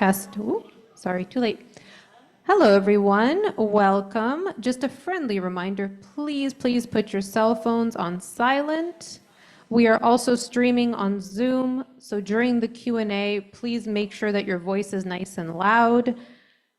Test. Ooh, sorry, too late. Hello, everyone. Welcome. Just a friendly reminder, please put your cell phones on silent. We are also streaming on Zoom, so during the Q&A, please make sure that your voice is nice and loud.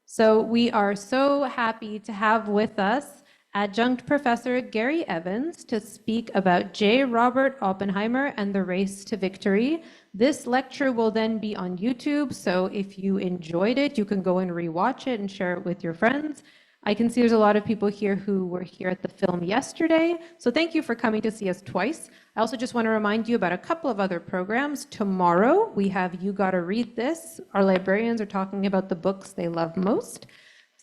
So we are so happy to have with us Adjunct Professor Gary Evans to speak about J. Robert Oppenheimer and the Race to Victory. This lecture will then be on YouTube, so if you enjoyed it, you can go and rewatch it and share it with your friends. I can see there's a lot of people here who were here at the film yesterday, so thank you for coming to see us twice. I also just want to remind you about a couple of other programs. Tomorrow, we have You Gotta Read This. Our librarians are talking about the books they love most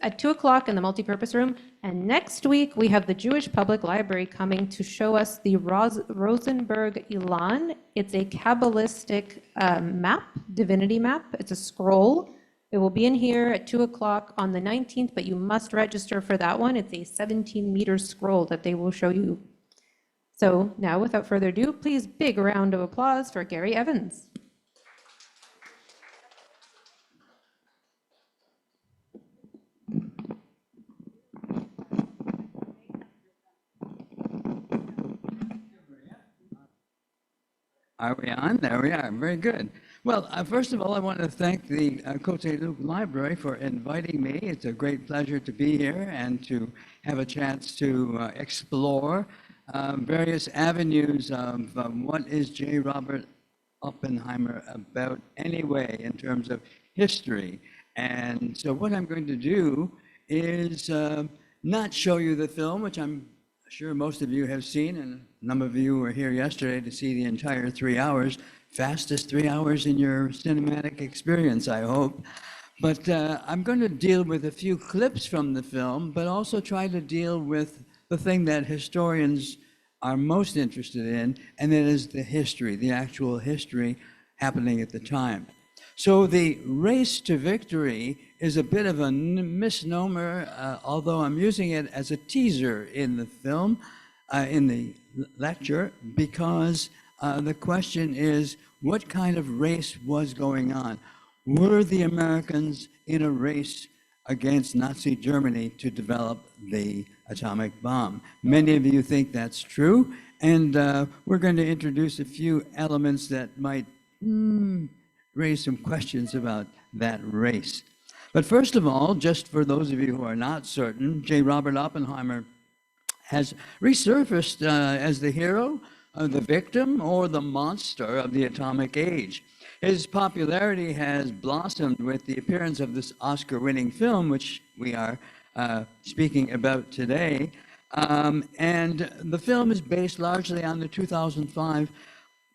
at 2 o'clock in the multipurpose room. And next week, we have the Jewish Public Library coming to show us the Rosenberg Ilan. It's a Kabbalistic map, divinity map. It's a scroll. It will be in here at 2 o'clock on the 19th, but you must register for that one. It's a 17-meter scroll that they will show you. So now, without further ado, please big round of applause for Gary Evans. Are we on? There we are. Very good. Well, first of all, I want to thank the Cote-saint-Luc Library for inviting me. It's a great pleasure to be here and to have a chance to explore various avenues of what is J. Robert Oppenheimer about anyway in terms of history. And so what I'm going to do is not show you the film, which I'm sure most of you have seen, and a number of you were here yesterday to see the entire 3 hours, fastest 3 hours in your cinematic experience, I hope. But I'm going to deal with a few clips from the film, but also try to deal with the thing that historians are most interested in, and that is the history, the actual history happening at the time. So the race to victory is a bit of a misnomer, although I'm using it as a teaser in the film, in the lecture, because the question is, what kind of race was going on? Were the Americans in a race against Nazi Germany to develop the atomic bomb? Many of you think that's true, and we're going to introduce a few elements that might raise some questions about that race. But first of all, just for those of you who are not certain, J. Robert Oppenheimer has resurfaced as the hero, the victim, or the monster of the atomic age. His popularity has blossomed with the appearance of this Oscar-winning film, which we are speaking about today. And the film is based largely on the 2005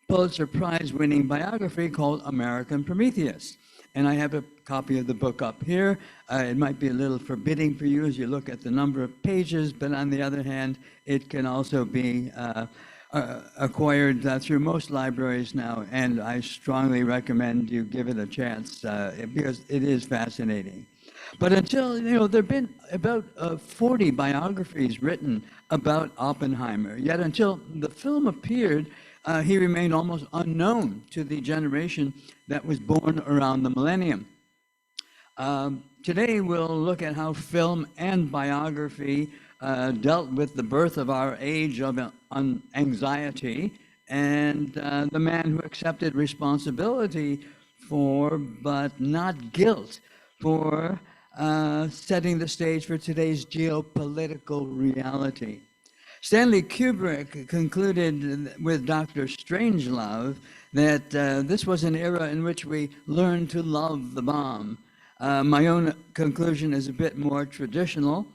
Pulitzer Prize-winning biography called American Prometheus. And I have a copy of the book up here. It might be a little forbidding for you as you look at the number of pages, but on the other hand, it can also be acquired through most libraries now, and I strongly recommend you give it a chance because it is fascinating. But until, there have been about 40 biographies written about Oppenheimer, yet until the film appeared, he remained almost unknown to the generation that was born around the millennium. Today, we'll look at how film and biography dealt with the birth of our age of anxiety and the man who accepted responsibility for, but not guilt, for setting the stage for today's geopolitical reality. Stanley Kubrick concluded with Dr. Strangelove that this was an era in which we learned to love the bomb. My own conclusion is a bit more traditional.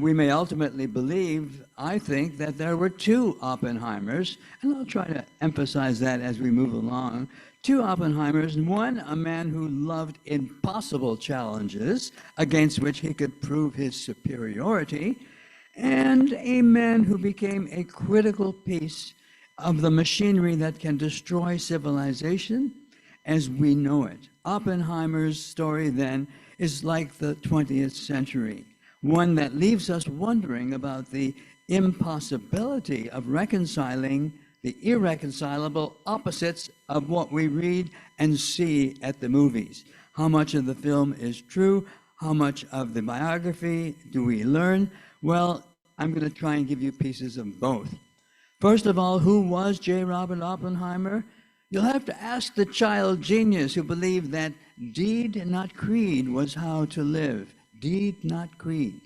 We may ultimately believe, I think, that there were two Oppenheimers, and I'll try to emphasize that as we move along. Two Oppenheimers, one a man who loved impossible challenges against which he could prove his superiority, and a man who became a critical piece of the machinery that can destroy civilization as we know it. Oppenheimer's story, then, is like the 20th century, one that leaves us wondering about the impossibility of reconciling the irreconcilable opposites of what we read and see at the movies. How much of the film is true? How much of the biography do we learn? Well, I'm going to try and give you pieces of both. First of all, who was J. Robert Oppenheimer? You'll have to ask the child genius who believed that deed, not creed, was how to live. Deed, not creed.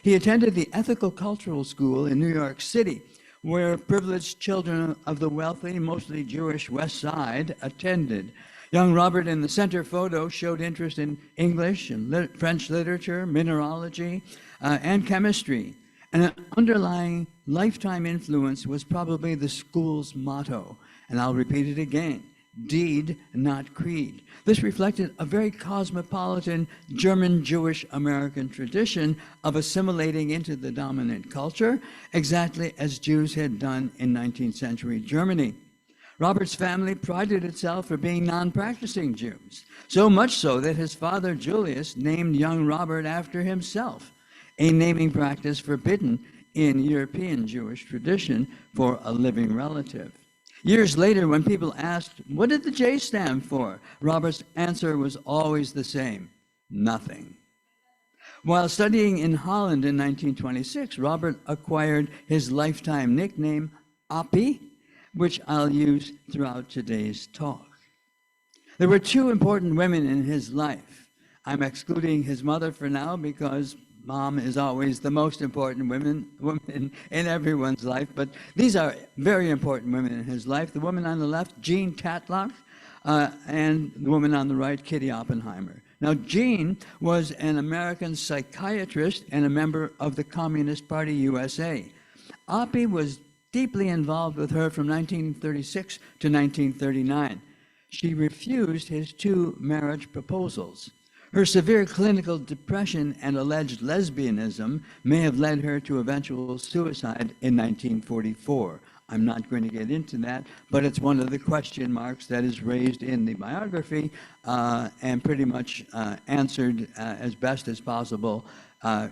He attended the Ethical Cultural School in New York City, where privileged children of the wealthy, mostly Jewish West Side attended. Young Robert in the center photo showed interest in English and French literature, mineralogy, and chemistry. And an underlying lifetime influence was probably the school's motto, and I'll repeat it again: deed, not creed. This reflected a very cosmopolitan German Jewish American tradition of assimilating into the dominant culture, exactly as Jews had done in 19th century Germany. Robert's family prided itself for being non-practicing Jews, so much so that his father Julius named young Robert after himself, a naming practice forbidden in European Jewish tradition for a living relative. Years later, when people asked, what did the J stand for? Robert's answer was always the same: nothing. While studying in Holland in 1926, Robert acquired his lifetime nickname, Oppie, which I'll use throughout today's talk. There were two important women in his life. I'm excluding his mother for now because mom is always the most important woman in everyone's life, but these are very important women in his life. The woman on the left, Jean Tatlock, and the woman on the right, Kitty Oppenheimer. Now, Jean was an American psychiatrist and a member of the Communist Party USA. Oppie was deeply involved with her from 1936 to 1939. She refused his two marriage proposals. Her severe clinical depression and alleged lesbianism may have led her to eventual suicide in 1944. I'm not going to get into that, but it's one of the question marks that is raised in the biography and pretty much answered as best as possible.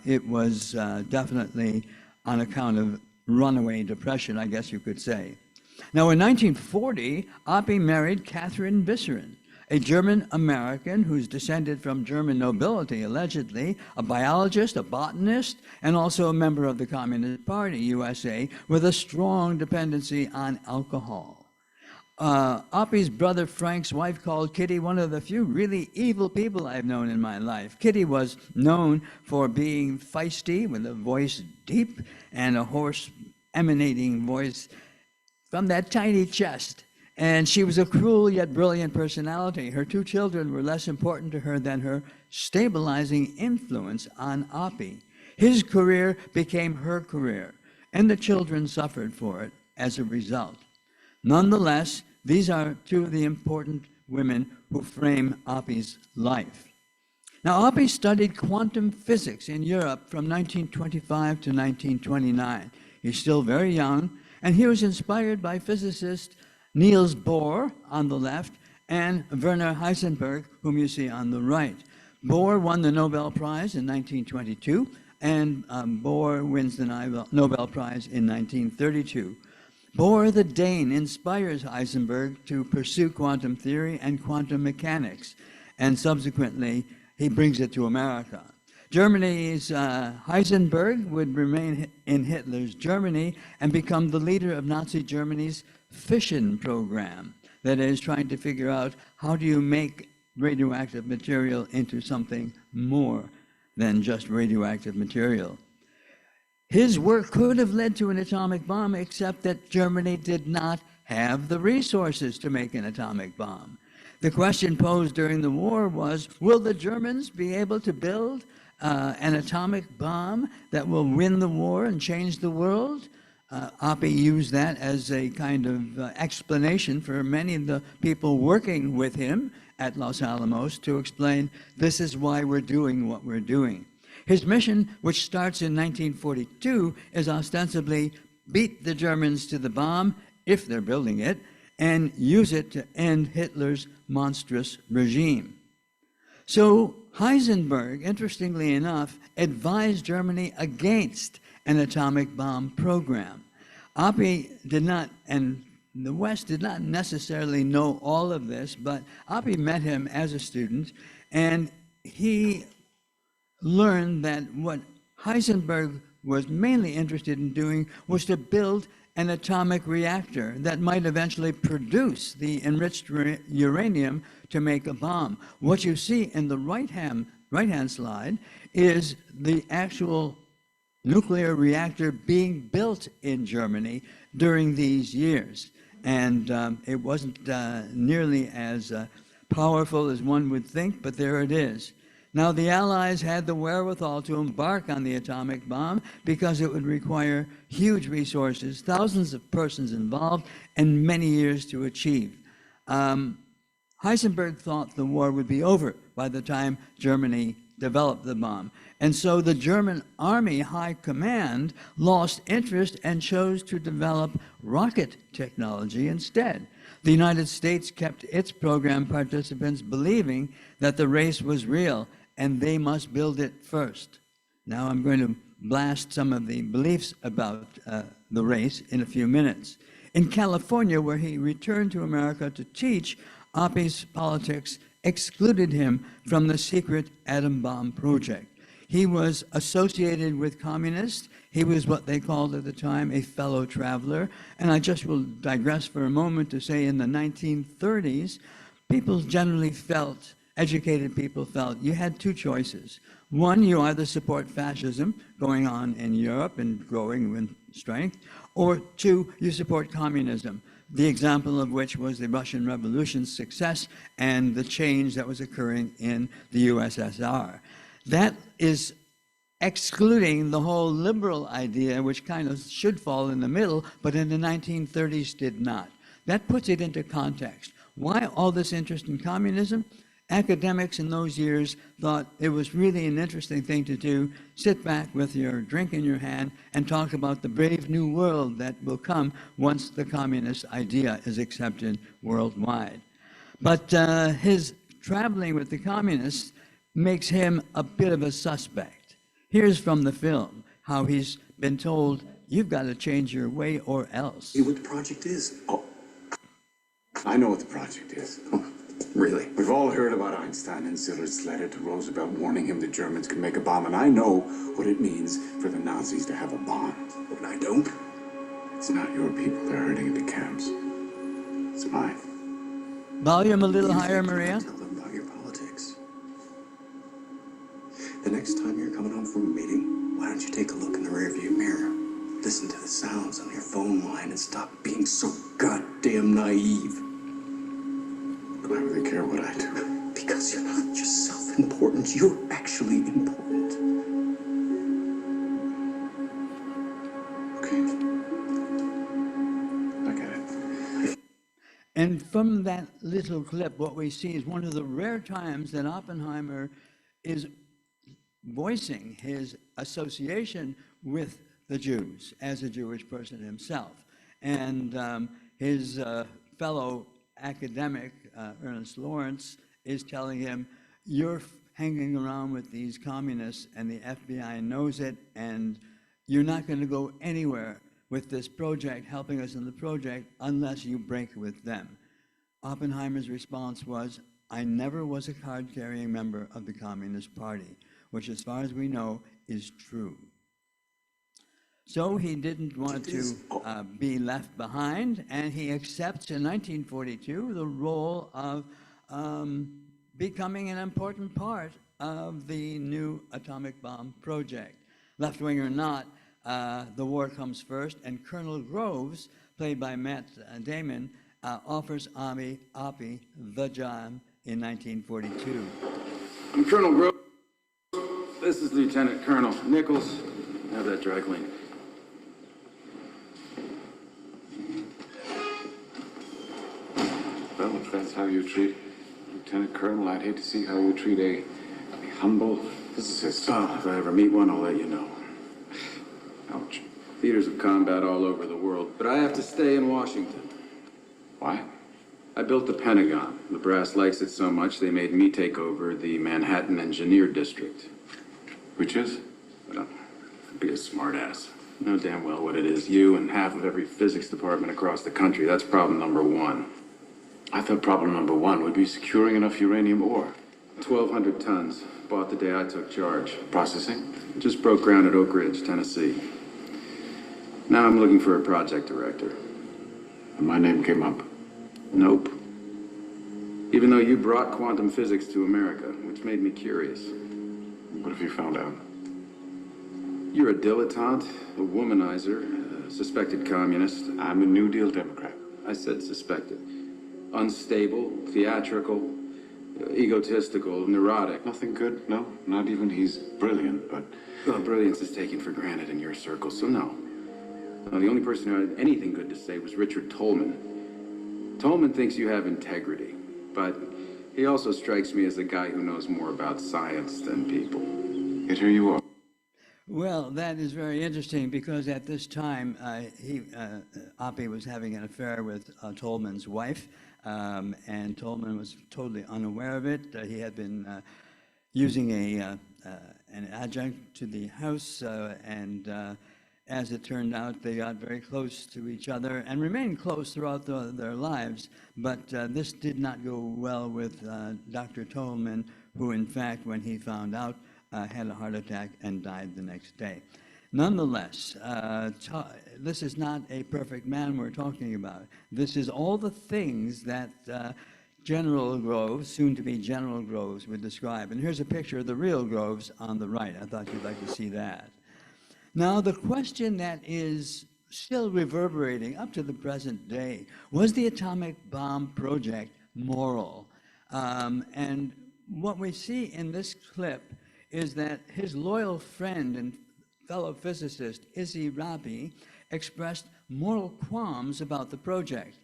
It was definitely on account of runaway depression, I guess you could say. Now, in 1940, Oppie married Catherine Visserin, a German-American who's descended from German nobility, allegedly, a biologist, a botanist, and also a member of the Communist Party, USA, with a strong dependency on alcohol. Oppie's brother Frank's wife called Kitty one of the few really evil people I've known in my life. Kitty was known for being feisty, with a voice deep and a hoarse emanating voice from that tiny chest. And she was a cruel yet brilliant personality. Her two children were less important to her than her stabilizing influence on Oppie. His career became her career, and the children suffered for it as a result. Nonetheless, these are two of the important women who frame Oppie's life. Now, Oppie studied quantum physics in Europe from 1925 to 1929. He's still very young, and he was inspired by physicist Niels Bohr on the left and Werner Heisenberg, whom you see on the right. Bohr won the Nobel Prize in 1922, and Bohr wins the Nobel Prize in 1932. Bohr the Dane inspires Heisenberg to pursue quantum theory and quantum mechanics, and subsequently he brings it to America. Germany's Heisenberg would remain in Hitler's Germany and become the leader of Nazi Germany's fission program, that is, trying to figure out how do you make radioactive material into something more than just radioactive material. His work could have led to an atomic bomb, except that Germany did not have the resources to make an atomic bomb. The question posed during the war was, will the Germans be able to build an atomic bomb that will win the war and change the world? Oppie used that as a kind of explanation for many of the people working with him at Los Alamos to explain this is why we're doing what we're doing. His mission, which starts in 1942, is ostensibly beat the Germans to the bomb, if they're building it, and use it to end Hitler's monstrous regime. So Heisenberg, interestingly enough, advised Germany against an atomic bomb program. Oppie did not, and the West did not necessarily know all of this, but Oppie met him as a student And he learned that what Heisenberg was mainly interested in doing was to build an atomic reactor that might eventually produce the enriched uranium to make a bomb. What you see in the right-hand slide is the actual nuclear reactor being built in Germany during these years. And it wasn't nearly as powerful as one would think, but there it is. Now, the Allies had the wherewithal to embark on the atomic bomb because it would require huge resources, thousands of persons involved, and many years to achieve. Heisenberg thought the war would be over by the time Germany developed the bomb. And so the German Army High Command lost interest and chose to develop rocket technology instead. The United States kept its program participants believing that the race was real and they must build it first. Now I'm going to blast some of the beliefs about the race in a few minutes. In California, where he returned to America to teach, Oppe's politics excluded him from the secret atom bomb project. He was associated with communists. He was what they called at the time a fellow traveler. And I just will digress for a moment to say in the 1930s, people generally felt, educated people felt, you had two choices. One, you either support fascism going on in Europe and growing in strength, or two, you support communism, the example of which was the Russian Revolution's success and the change that was occurring in the USSR. That is excluding the whole liberal idea, which kind of should fall in the middle, but in the 1930s did not. That puts it into context. Why all this interest in communism? Academics in those years thought it was really an interesting thing to do, sit back with your drink in your hand and talk about the brave new world that will come once the communist idea is accepted worldwide. But his traveling with the communists makes him a bit of a suspect. Here's from the film how he's been told, you've got to change your way or else. See what the project is? Oh, I know what the project is. Really? We've all heard about Einstein and Ziller's letter to Roosevelt warning him the Germans could make a bomb, and I know what it means for the Nazis to have a bomb. But I don't. It's not your people they're hurting at the camps. It's mine. Volume a little higher, Maria. Tell them about your politics. The next time you're coming home from a meeting, why don't you take a look in the rearview mirror? Listen to the sounds on your phone line and stop being so goddamn naive. Do I really care what I do? Because you're not just self-important, you're actually important. Okay. I get it. And from that little clip, what we see is one of the rare times that Oppenheimer is voicing his association with the Jews as a Jewish person himself. And his fellow academic, Ernest Lawrence, is telling him, you're hanging around with these communists and the FBI knows it, and you're not going to go anywhere with this project, helping us in the project, unless you break with them. Oppenheimer's response was, I never was a card-carrying member of the Communist Party, which as far as we know is true. So he didn't want to be left behind, and he accepts in 1942 the role of becoming an important part of the new atomic bomb project. Left-wing or not, the war comes first, and Colonel Groves, played by Matt Damon, offers Oppie the job in 1942. I'm Colonel Groves. This is Lieutenant Colonel Nichols. Have that dry clean. Well, if that's how you treat Lieutenant Colonel, I'd hate to see how you treat a humble physicist. Oh, if I ever meet one, I'll let you know. Ouch. Theaters of combat all over the world, but I have to stay in Washington. Why? I built the Pentagon. The brass likes it so much they made me take over the Manhattan Engineer District. Which is? Well, be a smartass. Know damn well what it is. You and half of every physics department across the country. That's problem number one. I thought problem number one would be securing enough uranium ore. 1,200 tons. Bought the day I took charge. Processing? Just broke ground at Oak Ridge, Tennessee. Now I'm looking for a project director. And my name came up. Nope. Even though you brought quantum physics to America, which made me curious. What have you found out? You're a dilettante, a womanizer, a suspected communist. I'm a New Deal Democrat. I said suspected. Unstable, theatrical, egotistical, neurotic. Nothing good? No, not even he's brilliant, but... Well, brilliance is taken for granted in your circle, so no. No, the only person who had anything good to say was Richard Tolman. Tolman thinks you have integrity, but he also strikes me as a guy who knows more about science than people. Yet here you are. Well, that is very interesting because at this time, Oppie was having an affair with Tolman's wife, and Tolman was totally unaware of it. He had been using an adjunct to the house, and as it turned out, they got very close to each other and remained close throughout their lives. But this did not go well with Dr. Tolman, who, in fact, when he found out, had a heart attack and died the next day. Nonetheless, this is not a perfect man we're talking about. This is all the things that General Groves, soon to be General Groves, would describe. And here's a picture of the real Groves on the right. I thought you'd like to see that. Now, the question that is still reverberating up to the present day, was the atomic bomb project moral? And what we see in this clip is that his loyal friend and fellow physicist, Izzy Rabi, expressed moral qualms about the project.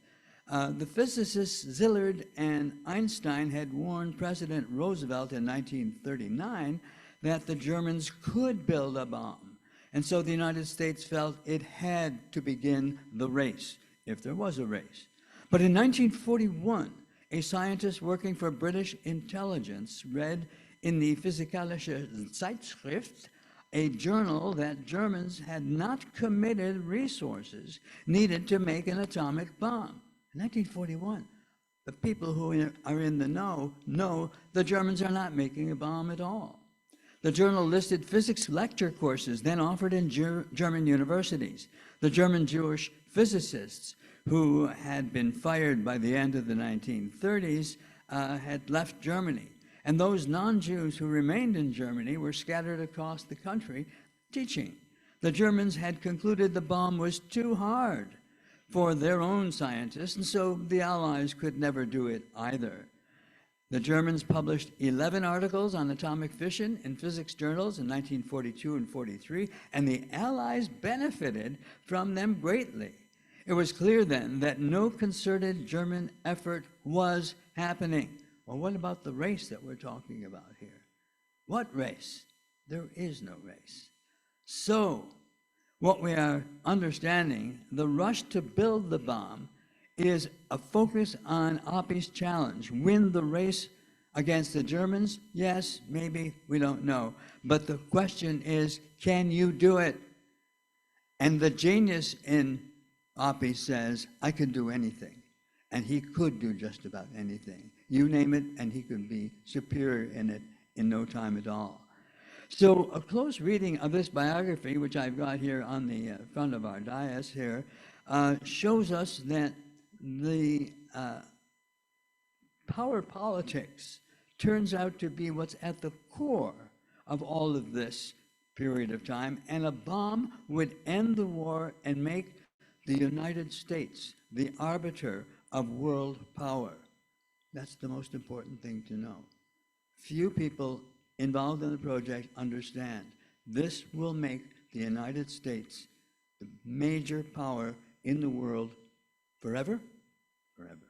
The physicists Szilard and Einstein had warned President Roosevelt in 1939 that the Germans could build a bomb. And so the United States felt it had to begin the race, if there was a race. But in 1941, a scientist working for British intelligence read in the Physikalische Zeitschrift, a journal, that Germans had not committed resources needed to make an atomic bomb. In 1941, the people who are in the know the Germans are not making a bomb at all. The journal listed physics lecture courses then offered in German universities. The German Jewish physicists who had been fired by the end of the 1930s had left Germany. And those non-Jews who remained in Germany were scattered across the country teaching. The Germans had concluded the bomb was too hard for their own scientists, and so the Allies could never do it either. The Germans published 11 articles on atomic fission in physics journals in 1942 and 43, and the Allies benefited from them greatly. It was clear then that no concerted German effort was happening. Well, what about the race that we're talking about here? What race? There is no race. So, what we are understanding, the rush to build the bomb is a focus on Oppie's challenge. Win the race against the Germans? Yes, maybe, we don't know. But the question is, can you do it? And the genius in Oppie says, I can do anything. And he could do just about anything. You name it, and he could be superior in it in no time at all. So a close reading of this biography, which I've got here on the front of our dais here, shows us that the power politics turns out to be what's at the core of all of this period of time, and a bomb would end the war and make the United States the arbiter of world power. That's the most important thing to know. Few people involved in the project understand this will make the United States the major power in the world forever, forever.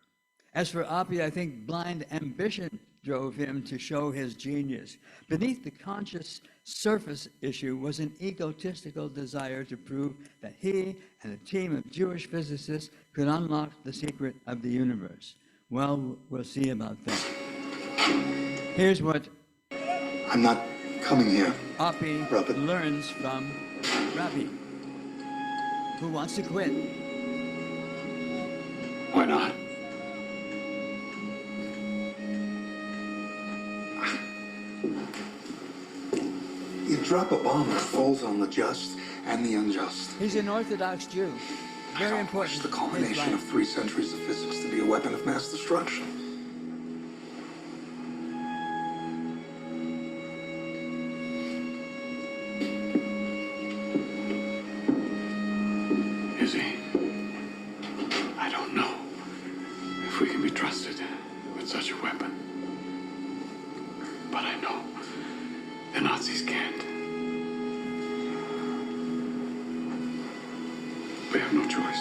As for Oppie, I think blind ambition drove him to show his genius. Beneath the conscious surface issue was an egotistical desire to prove that he and a team of Jewish physicists could unlock the secret of the universe. Well, we'll see about that. Here's what I'm not coming here. Oppie Robert. learns from Rabi, who wants to quit. Why not? You drop a bomb, it falls on the just and the unjust. He's an Orthodox Jew. I Very don't important. wish the in his culmination of life. 3 centuries of physics to be a weapon of mass destruction. Izzy, I don't know if we can be trusted with such a weapon. But I know the Nazis can't. We have no choice.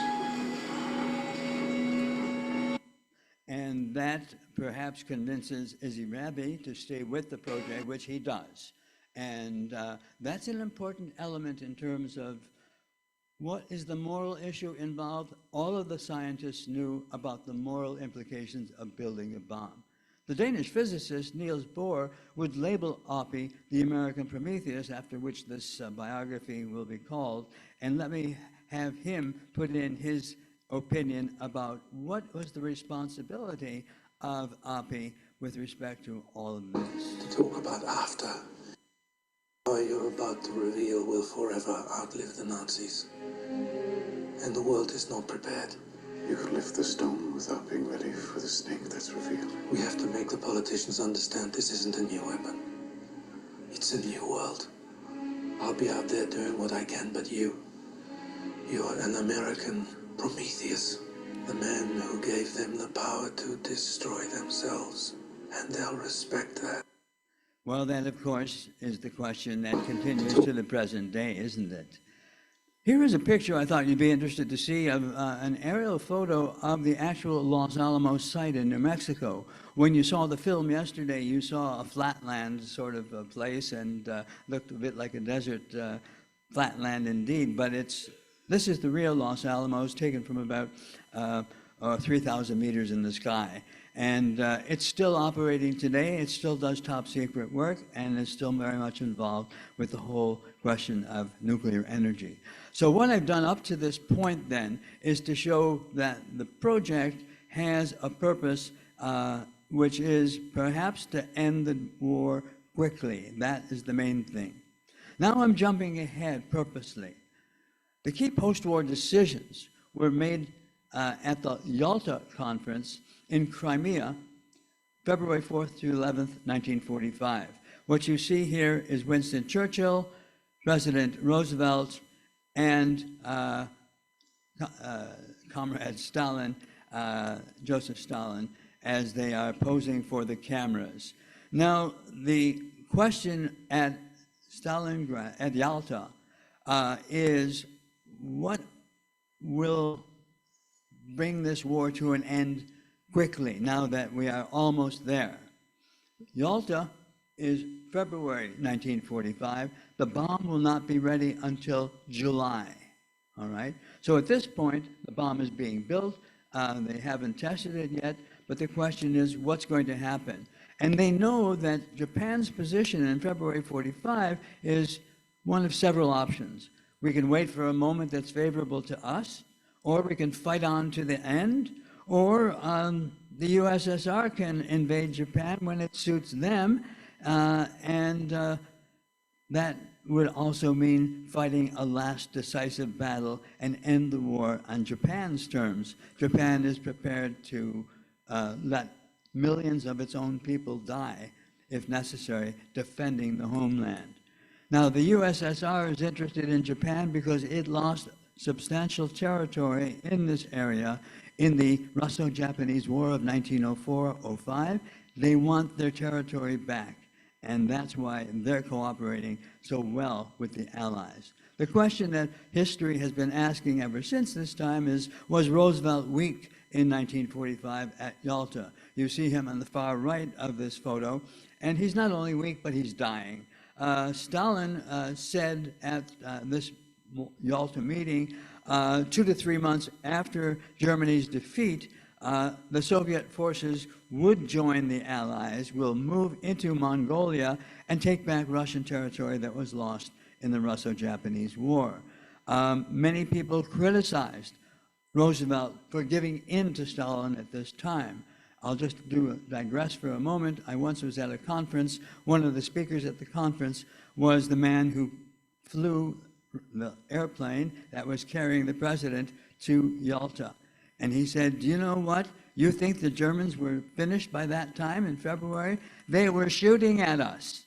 And that perhaps convinces Izzy Rabi to stay with the project, which he does. And that's an important element in terms of what is the moral issue involved. All of the scientists knew about the moral implications of building a bomb. The Danish physicist Niels Bohr would label Oppie the American Prometheus, after which this biography will be called. And let me have him put in his opinion about what was the responsibility of Oppie with respect to all of this. To talk about after. What you're about to reveal will forever outlive the Nazis. And the world is not prepared. You could lift the stone without being ready for the snake that's revealed. We have to make the politicians understand this isn't a new weapon. It's a new world. I'll be out there doing what I can, but you're an American Prometheus. The man who gave them the power to destroy themselves. And they'll respect that. Well, that, of course, is the question that continues to the present day, isn't it? Here is a picture I thought you'd be interested to see of an aerial photo of the actual Los Alamos site in New Mexico. When you saw the film yesterday, you saw a flatland sort of a place and looked a bit like a desert flatland indeed, but this is the real Los Alamos, taken from about 3,000 meters in the sky. And it's still operating today. It still does top secret work, and it's still very much involved with the whole question of nuclear energy. So what I've done up to this point then is to show that the project has a purpose, which is perhaps to end the war quickly. That is the main thing. Now I'm jumping ahead purposely. The key post-war decisions were made at the Yalta Conference in Crimea, February 4th to 11th, 1945. What you see here is Winston Churchill, President Roosevelt, and Comrade Stalin, Joseph Stalin, as they are posing for the cameras. Now, the question at Stalingrad, at Yalta, is what will bring this war to an end quickly, now that we are almost there? Yalta is February 1945. The bomb will not be ready until July, all right? So at this point, the bomb is being built. They haven't tested it yet, but the question is, what's going to happen? And they know that Japan's position in February 45 is one of several options. We can wait for a moment that's favorable to us, or we can fight on to the end, or the USSR can invade Japan when it suits them, and that would also mean fighting a last decisive battle and end the war on Japan's terms. Japan is prepared to let millions of its own people die, if necessary, defending the homeland. Now, the USSR is interested in Japan because it lost substantial territory in this area in the Russo-Japanese War of 1904-05. They want their territory back, and that's why they're cooperating so well with the Allies. The question that history has been asking ever since this time is, was Roosevelt weak in 1945 at Yalta? You see him on the far right of this photo, and he's not only weak, but he's dying. Stalin said at this Yalta meeting, 2 to 3 months after Germany's defeat, the Soviet forces would join the Allies, will move into Mongolia, and take back Russian territory that was lost in the Russo-Japanese War. Many people criticized Roosevelt for giving in to Stalin at this time. I'll just digress for a moment. I once was at a conference. One of the speakers at the conference was the man who flew the airplane that was carrying the president to Yalta. And he said, do you know what? You think the Germans were finished by that time in February? They were shooting at us,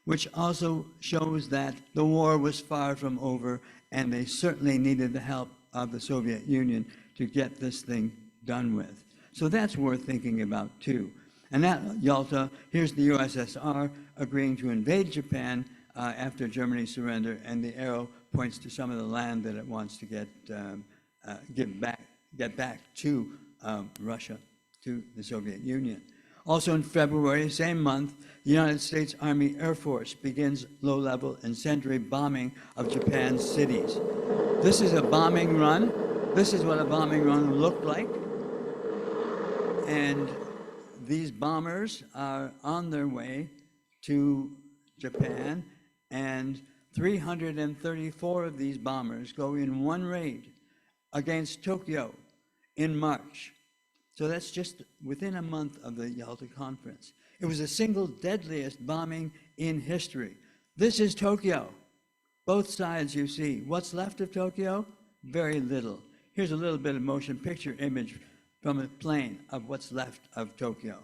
which also shows that the war was far from over, and they certainly needed the help of the Soviet Union to get this thing done with. So that's worth thinking about too. And at Yalta, here's the USSR agreeing to invade Japan after Germany's surrender, and the arrow points to some of the land that it wants to get back to Russia, to the Soviet Union. Also in February, same month, the United States Army Air Force begins low-level incendiary bombing of Japan's cities. This is a bombing run. This is what a bombing run looked like. And these bombers are on their way to Japan, and 334 of these bombers go in one raid against Tokyo in March. So that's just within a month of the Yalta Conference. It was the single deadliest bombing in history. This is Tokyo. Both sides you see. What's left of Tokyo? Very little. Here's a little bit of motion picture image from a plane of what's left of Tokyo.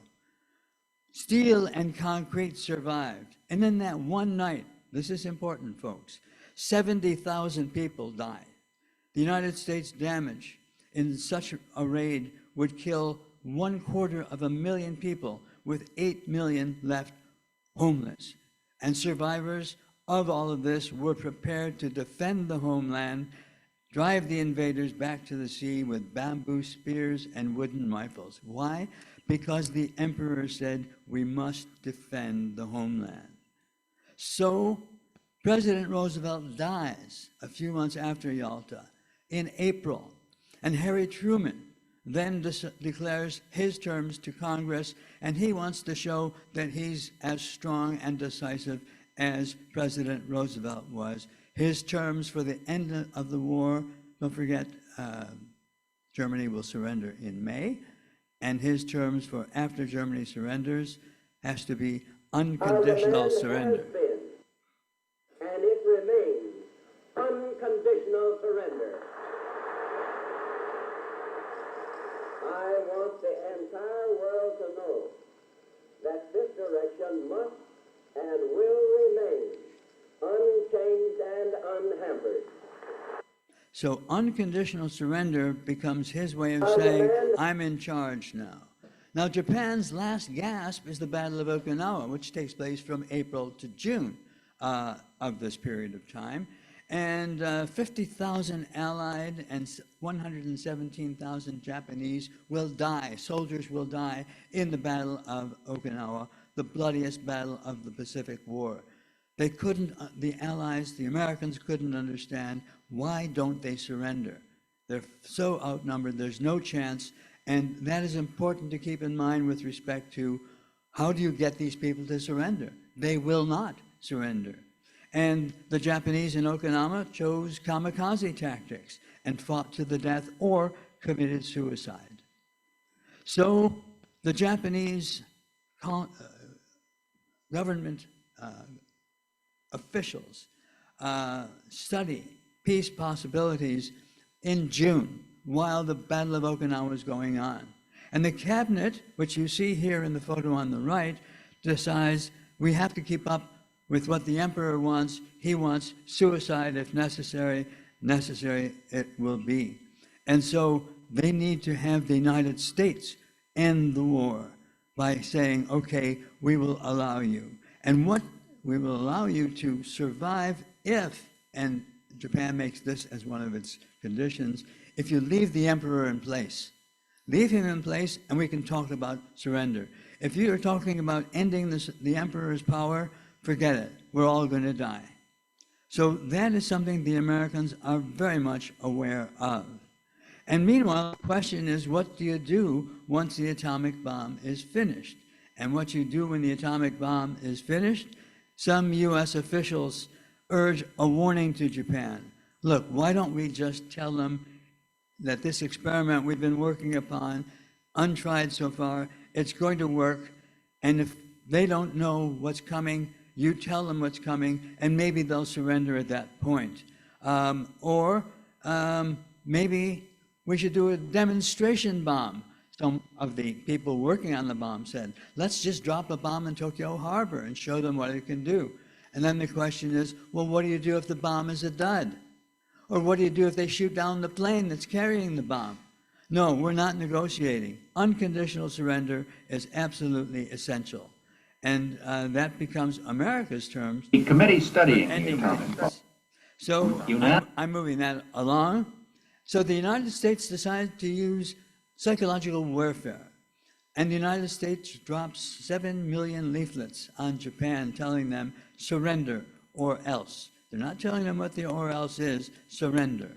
Steel and concrete survived. And in that one night, this is important, folks, 70,000 people died. The United States damage in such a raid would kill 250,000 people, with 8 million left homeless. And survivors of all of this were prepared to defend the homeland, drive the invaders back to the sea with bamboo spears and wooden rifles. Why? Because the emperor said, we must defend the homeland. So President Roosevelt dies a few months after Yalta in April, and Harry Truman then declares his terms to Congress, and he wants to show that he's as strong and decisive as President Roosevelt was. His terms for the end of the war, don't forget, Germany will surrender in May, and his terms for after Germany surrenders has to be unconditional surrender. And it remains unconditional surrender. I want the entire world to know that this direction must and will remain unchanged and unhampered. So unconditional surrender becomes his way of saying, I'm in charge now. Now, Japan's last gasp is the Battle of Okinawa, which takes place from April to June of this period of time. And 50,000 Allied and 117,000 Japanese will die, soldiers will die in the Battle of Okinawa, the bloodiest battle of the Pacific War. They couldn't, the Allies, the Americans couldn't understand, why don't they surrender? They're so outnumbered, there's no chance, and that is important to keep in mind with respect to how do you get these people to surrender? They will not surrender. And the Japanese in Okinawa chose kamikaze tactics and fought to the death or committed suicide. So the Japanese government officials study peace possibilities in June while the Battle of Okinawa is going on. And the cabinet, which you see here in the photo on the right, decides we have to keep up with what the emperor wants. He wants suicide if necessary. Necessary it will be. And so they need to have the United States end the war by saying, okay, we will allow you. And what we will allow you to survive if, and Japan makes this as one of its conditions, if you leave the emperor in place. Leave him in place and we can talk about surrender. If you are talking about ending the emperor's power, forget it. We're all going to die. So that is something the Americans are very much aware of. And meanwhile, the question is, what do you do once the atomic bomb is finished? And what you do when the atomic bomb is finished, some US officials urge a warning to Japan. Look, why don't we just tell them that this experiment we've been working upon, untried so far, it's going to work. And if they don't know what's coming, you tell them what's coming, and maybe they'll surrender at that point. Or maybe we should do a demonstration bomb. Some of the people working on the bomb said, let's just drop a bomb in Tokyo Harbor and show them what it can do. And then the question is, well, what do you do if the bomb is a dud? Or what do you do if they shoot down the plane that's carrying the bomb? No, we're not negotiating. Unconditional surrender is absolutely essential. And that becomes America's terms. The committee studying ending the atomic bomb. things. So I'm moving that along. So the United States decided to use psychological warfare. And the United States drops 7 million leaflets on Japan telling them surrender or else. They're not telling them what the or else is, surrender.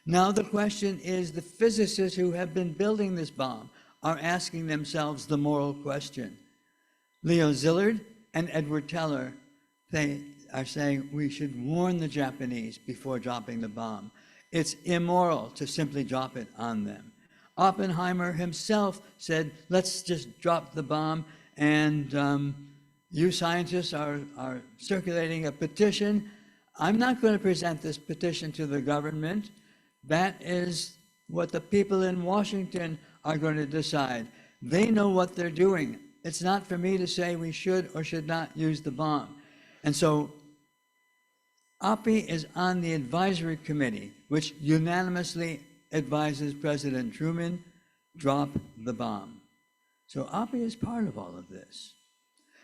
Now the question is, the physicists who have been building this bomb are asking themselves the moral question. Leo Szilard and Edward Teller, they are saying we should warn the Japanese before dropping the bomb. It's immoral to simply drop it on them. Oppenheimer himself said, let's just drop the bomb, and you scientists are circulating a petition. I'm not going to present this petition to the government. That is what the people in Washington are going to decide. They know what they're doing. It's not for me to say we should or should not use the bomb. And so Oppie is on the advisory committee, which unanimously advises President Truman, drop the bomb. So Oppie is part of all of this.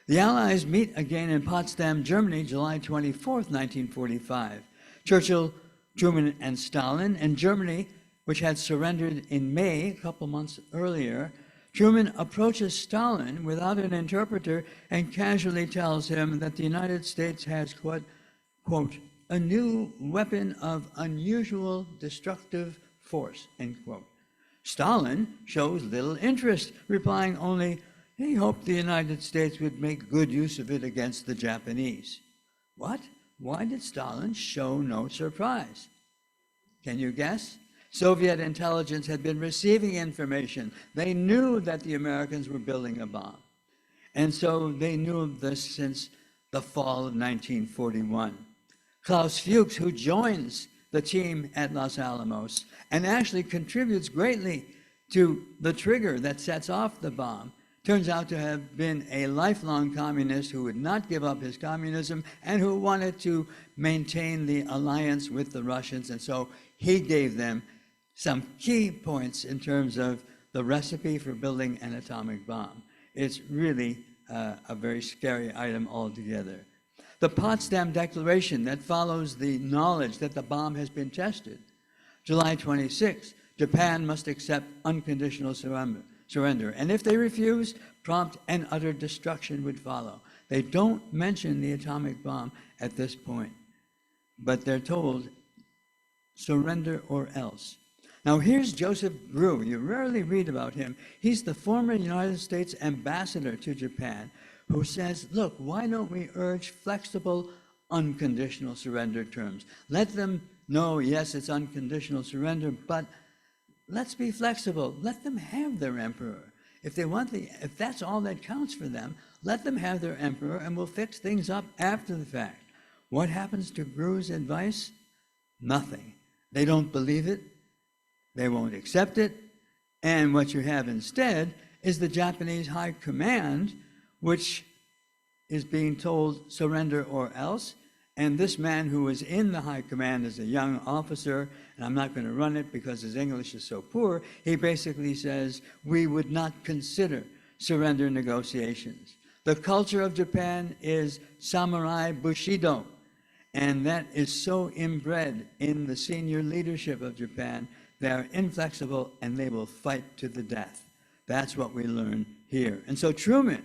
The Allies meet again in Potsdam, Germany, July 24th, 1945. Churchill, Truman, and Stalin, and Germany, which had surrendered in May, a couple months earlier. Truman approaches Stalin without an interpreter and casually tells him that the United States has, quote, a new weapon of unusual destructive force, end quote. Stalin shows little interest, replying only, he hoped the United States would make good use of it against the Japanese. What? Why did Stalin show no surprise? Can you guess? Soviet intelligence had been receiving information. They knew that the Americans were building a bomb. And so they knew of this since the fall of 1941. Klaus Fuchs, who joins the team at Los Alamos and actually contributes greatly to the trigger that sets off the bomb, turns out to have been a lifelong communist who would not give up his communism and who wanted to maintain the alliance with the Russians. And so he gave them some key points in terms of the recipe for building an atomic bomb. It's really a very scary item altogether. The Potsdam Declaration that follows the knowledge that the bomb has been tested. July 26, Japan must accept unconditional surrender. And if they refuse, prompt and utter destruction would follow. They don't mention the atomic bomb at this point, but they're told surrender or else. Now here's Joseph Grew. You rarely read about him. He's the former United States ambassador to Japan, who says, look, why don't we urge flexible, unconditional surrender terms? Let them know, yes, it's unconditional surrender, but let's be flexible. Let them have their emperor. If they want if that's all that counts for them, let them have their emperor and we'll fix things up after the fact. What happens to Grew's advice? Nothing. They don't believe it. They won't accept it. And what you have instead is the Japanese High Command, which is being told surrender or else. And this man who was in the High Command as a young officer, and I'm not going to run it because his English is so poor, he basically says, we would not consider surrender negotiations. The culture of Japan is samurai bushido, and that is so inbred in the senior leadership of Japan. They are inflexible and they will fight to the death. That's what we learn here. And so Truman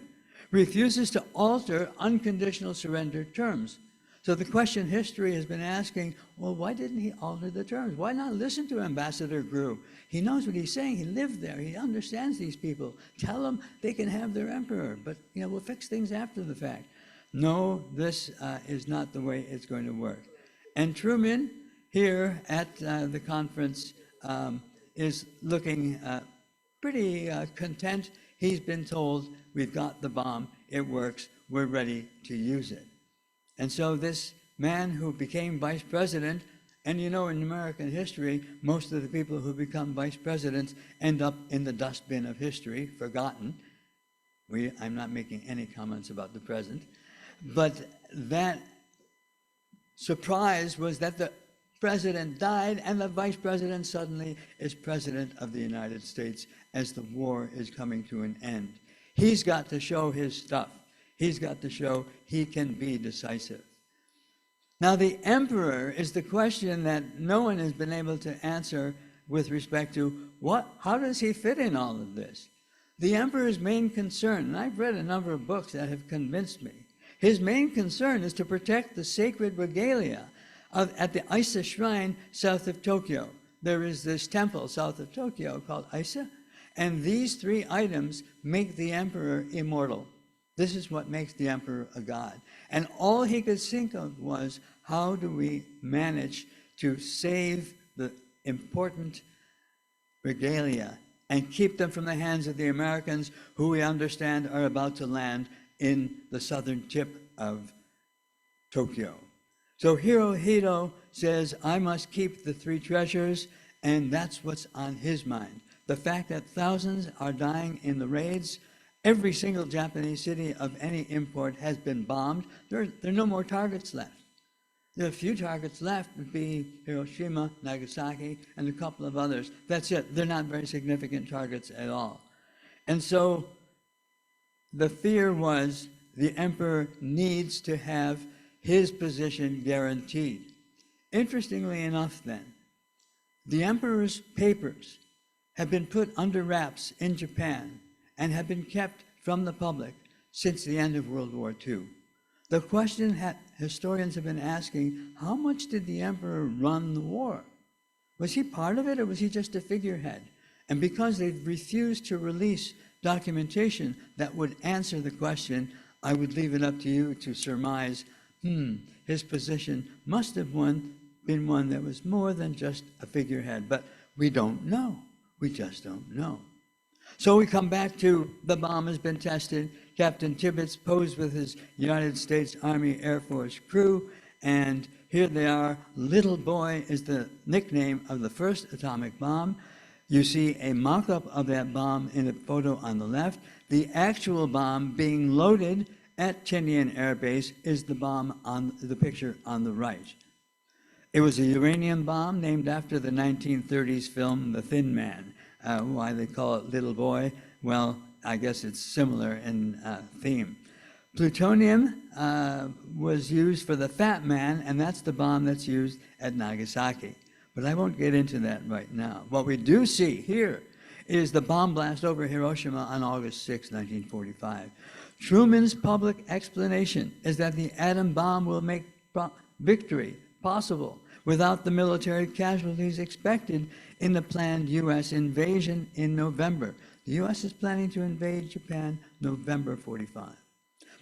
refuses to alter unconditional surrender terms. So the question history has been asking, well, why didn't he alter the terms? Why not listen to Ambassador Grew? He knows what he's saying. He lived there. He understands these people. Tell them they can have their emperor, but we'll fix things after the fact. No, this is not the way it's going to work. And Truman, here at the conference, is looking pretty content. He's been told, we've got the bomb, it works, we're ready to use it. And so this man who became vice president, and you know, in American history, most of the people who become vice presidents end up in the dustbin of history, forgotten. I'm not making any comments about the present, but that surprise was that the president died and the vice president suddenly is president of the United States as the war is coming to an end. He's got to show his stuff. He's got to show he can be decisive. Now, the emperor is the question that no one has been able to answer with respect to how does he fit in all of this? The emperor's main concern, and I've read a number of books that have convinced me, his main concern is to protect the sacred regalia at the Isa shrine south of Tokyo. There is this temple south of Tokyo called Isa, and these three items make the emperor immortal. This is what makes the emperor a god. And all he could think of was, how do we manage to save the important regalia and keep them from the hands of the Americans, who we understand are about to land in the southern tip of Tokyo. So Hirohito says, I must keep the three treasures, and that's what's on his mind. The fact that thousands are dying in the raids. Every single Japanese city of any import has been bombed. There are no more targets left. There are a few targets left, would be Hiroshima, Nagasaki, and a couple of others. That's it. They're not very significant targets at all. And so the fear was the emperor needs to have his position guaranteed. Interestingly enough, then, the emperor's papers have been put under wraps in Japan and have been kept from the public since the end of World War II. The question historians have been asking, how much did the emperor run the war? Was he part of it, or was he just a figurehead? And because they've refused to release documentation that would answer the question, I would leave it up to you to surmise, his position must have been one that was more than just a figurehead. But we don't know. We just don't know. So we come back to the bomb has been tested. Captain Tibbets posed with his United States Army Air Force crew, and here they are. Little Boy is the nickname of the first atomic bomb. You see a mock-up of that bomb in the photo on the left. The actual bomb being loaded at Tinian Air Base is the bomb on the picture on the right. It was a uranium bomb named after the 1930s film The Thin Man. Why they call it Little Boy? Well, I guess it's similar in theme. Plutonium was used for the Fat Man, and that's the bomb that's used at Nagasaki. But I won't get into that right now. What we do see here is the bomb blast over Hiroshima on August 6, 1945. Truman's public explanation is that the atom bomb will make victory possible without the military casualties expected in the planned U.S. invasion in November. The U.S. is planning to invade Japan November 45.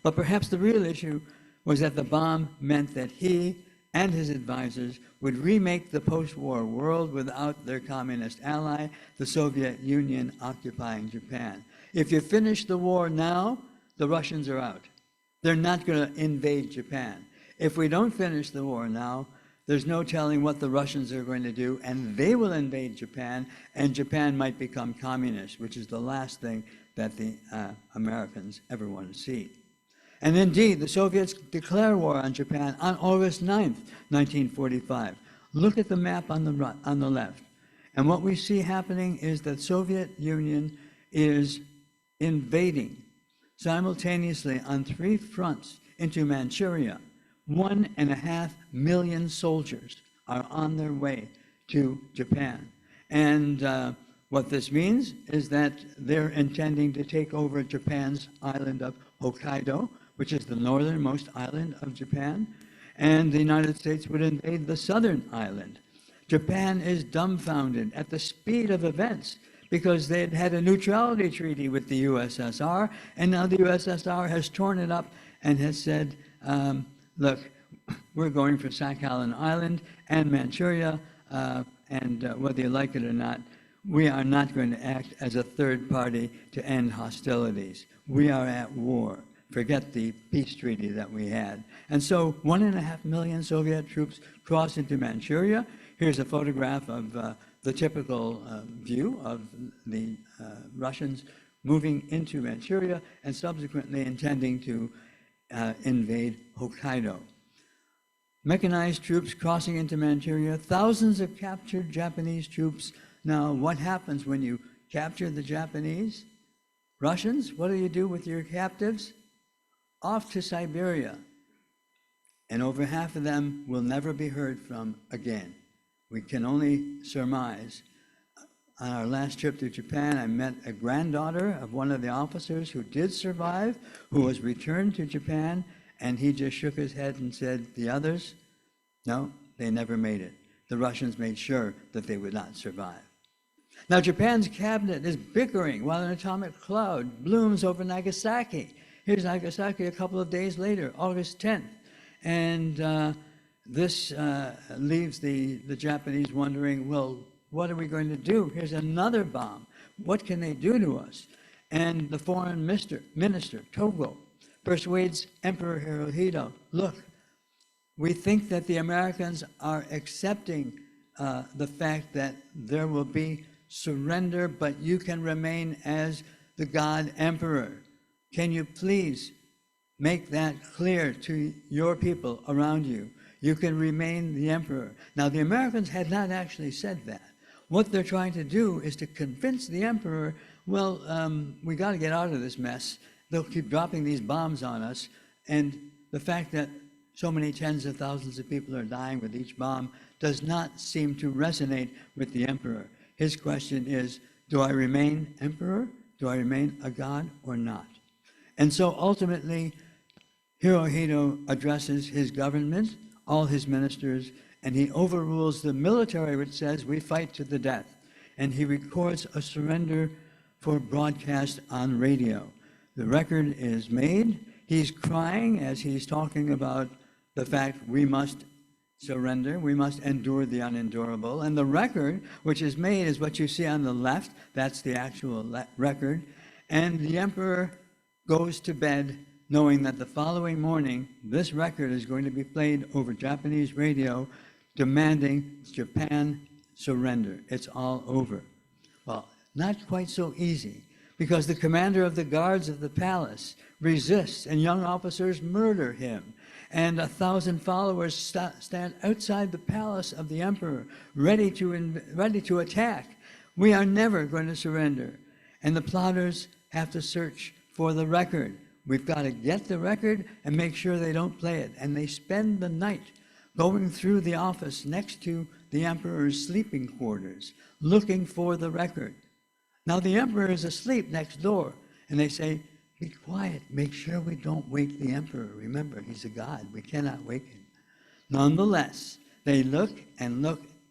But perhaps the real issue was that the bomb meant that he and his advisors would remake the post-war world without their communist ally, the Soviet Union, occupying Japan. If you finish the war now, the Russians are out. They're not going to invade Japan. If we don't finish the war now, there's no telling what the Russians are going to do, and they will invade Japan, and Japan might become communist, which is the last thing that the Americans ever want to see. And indeed, the Soviets declare war on Japan on August 9th, 1945. Look at the map on the left. And what we see happening is that Soviet Union is invading simultaneously on three fronts into Manchuria. 1.5 million soldiers are on their way to Japan. And what this means is that they're intending to take over Japan's island of Hokkaido, which is the northernmost island of Japan, and the United States would invade the southern island. Japan is dumbfounded at the speed of events because they had had a neutrality treaty with the USSR, and now the USSR has torn it up and has said, look, we're going for Sakhalin Island and Manchuria, and whether you like it or not, We are not going to act as a third party to end hostilities. We are at war. Forget the peace treaty that we had. And so 1.5 million Soviet troops crossed into Manchuria. Here's a photograph of the typical view of the Russians moving into Manchuria and subsequently intending to invade Hokkaido. Mechanized troops crossing into Manchuria, thousands of captured Japanese troops. Now, what happens when you capture the Japanese? Russians, what do you do with your captives? Off to Siberia. And over half of them will never be heard from again. We can only surmise. On our last trip to Japan, I met a granddaughter of one of the officers who did survive, who was returned to Japan, and he just shook his head and said, the others, no, they never made it. The Russians made sure that they would not survive. Now, Japan's cabinet is bickering while an atomic cloud blooms over Nagasaki. Here's Nagasaki a couple of days later, August 10th. And this leaves the Japanese wondering, well, what are we going to do? Here's another bomb. What can they do to us? And the foreign minister, Togo, persuades Emperor Hirohito, look, we think that the Americans are accepting the fact that there will be surrender, but you can remain as the God Emperor. Can you please make that clear to your people around you? You can remain the emperor. Now, the Americans had not actually said that. What they're trying to do is to convince the emperor, well, we got to get out of this mess. They'll keep dropping these bombs on us. And the fact that so many tens of thousands of people are dying with each bomb does not seem to resonate with the emperor. His question is, do I remain emperor? Do I remain a god or not? And so ultimately, Hirohito addresses his government, all his ministers, and he overrules the military, which says we fight to the death. And he records a surrender for broadcast on radio. The record is made. He's crying as he's talking about the fact we must surrender, we must endure the unendurable. And the record, which is made, is what you see on the left. That's the actual record. And the emperor goes to bed knowing that the following morning, this record is going to be played over Japanese radio, demanding Japan surrender. It's all over. Well, not quite so easy, because the commander of the guards of the palace resists, and young officers murder him. And 1,000 followers stand outside the palace of the emperor, ready to attack. We are never going to surrender. And the plotters have to search for the record. We've got to get the record and make sure they don't play it. And they spend the night going through the office next to the emperor's sleeping quarters, looking for the record. Now the emperor is asleep next door, and they say, be quiet, make sure we don't wake the emperor. Remember, he's a god, we cannot wake him. Nonetheless, they look, and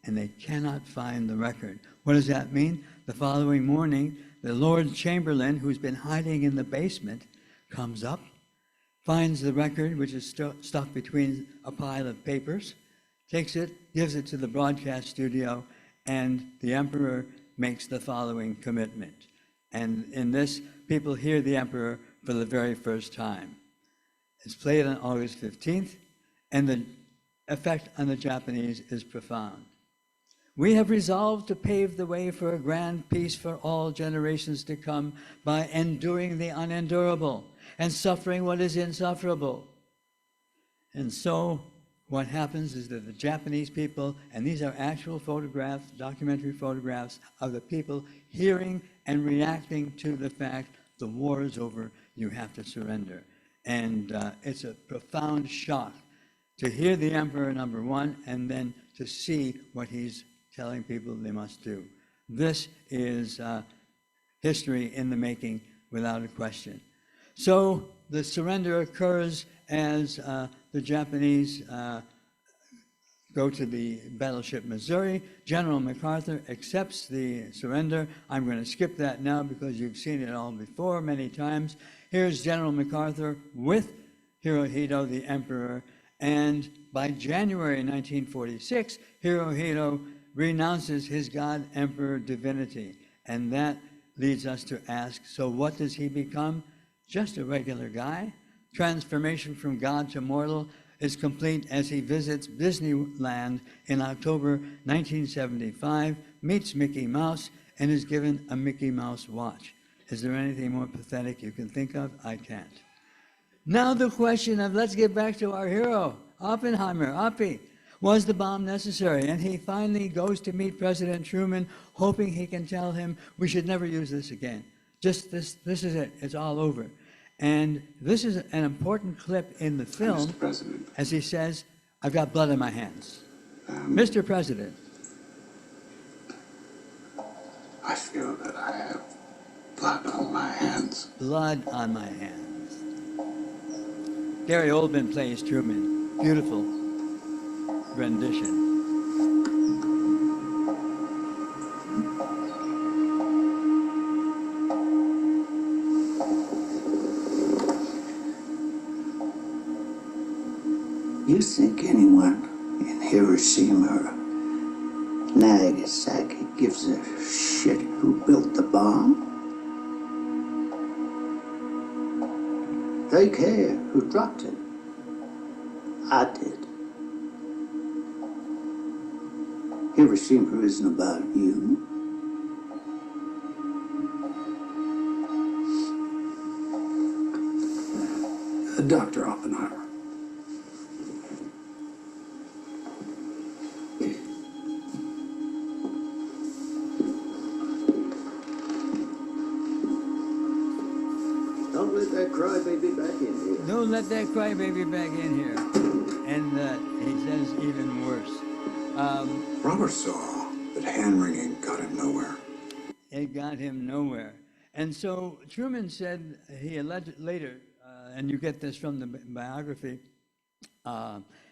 they cannot find the record. What does that mean? The following morning, the Lord Chamberlain, who's been hiding in the basement, comes up, finds the record, which is stuffed between a pile of papers, takes it, gives it to the broadcast studio, and the emperor makes the following commitment. And in this, people hear the emperor for the very first time. It's played on August 15th, and the effect on the Japanese is profound. We have resolved to pave the way for a grand peace for all generations to come by enduring the unendurable and suffering what is insufferable. And so what happens is that the Japanese people, and these are actual photographs, documentary photographs of the people hearing and reacting to the fact the war is over, you have to surrender. And it's a profound shock to hear the emperor, number one, and then to see what he's telling people they must do. This is history in the making, without a question. So the surrender occurs as the Japanese go to the battleship Missouri. General MacArthur accepts the surrender. I'm going to skip that now because you've seen it all before many times. Here's General MacArthur with Hirohito, the emperor, and by January 1946, Hirohito renounces his God Emperor divinity. And that leads us to ask, so what does he become? Just a regular guy? Transformation from God to mortal is complete as he visits Disneyland in October 1975, meets Mickey Mouse, and is given a Mickey Mouse watch. Is there anything more pathetic you can think of? I can't. Now the question of, let's get back to our hero, Oppenheimer. Oppie, was the bomb necessary? And he finally goes to meet President Truman, hoping he can tell him, we should never use this again. Just this is it, it's all over. And this is an important clip in the film, Mr. President. as he says, I've got blood on my hands. Mr. President. I feel that I have blood on my hands. Blood on my hands. Gary Oldman plays Truman. Beautiful rendition. You think anyone in Hiroshima or Nagasaki gives a shit who built the bomb? They care who dropped it. I did. Hiroshima isn't about you. Dr. Oppenheimer. Don't let that crybaby back in here. Don't let that crybaby back in here. And he says even worse. Robert saw that hand-wringing got him nowhere. It got him nowhere. And so Truman said, he alleged later, and you get this from the biography,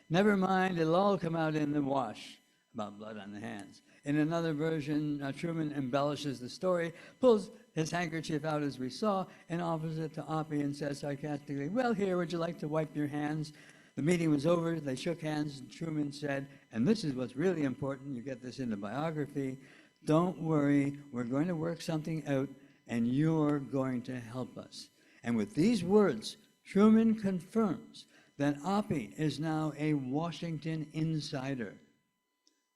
never mind, it'll all come out in the wash, about blood on the hands. In another version, Truman embellishes the story, pulls his handkerchief out as we saw, and offers it to Oppie and says sarcastically, well, here, would you like to wipe your hands? The meeting was over, they shook hands, and Truman said, and this is what's really important, you get this in the biography, don't worry, we're going to work something out, and you're going to help us. And with these words, Truman confirms that Oppie is now a Washington insider.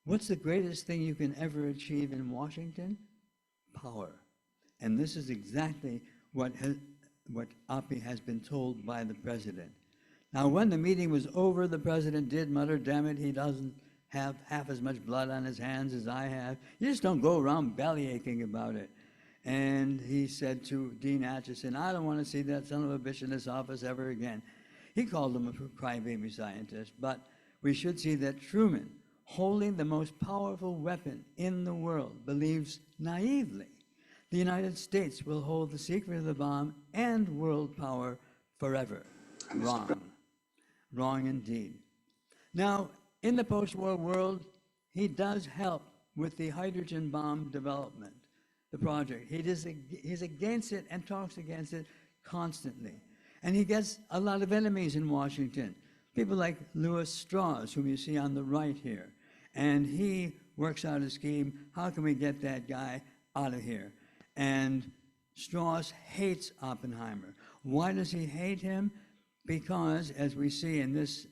What's the greatest thing you can ever achieve in Washington? Power. And this is exactly what Oppie has been told by the president. Now, when the meeting was over, the president did mutter, damn it, he doesn't have half as much blood on his hands as I have. You just don't go around bellyaching about it. And he said to Dean Acheson, I don't want to see that son of a bitch in this office ever again. He called him a crybaby scientist, but we should see that Truman, holding the most powerful weapon in the world, believes naively the United States will hold the secret of the bomb and world power forever. Wrong. Wrong indeed. Now, in the post-war world, he does help with the hydrogen bomb development, the project. He's against it and talks against it constantly. And he gets a lot of enemies in Washington, people like Louis Strauss, whom you see on the right here. And he works out a scheme, how can we get that guy out of here? And Strauss hates Oppenheimer. Why does he hate him? Because, as we see in this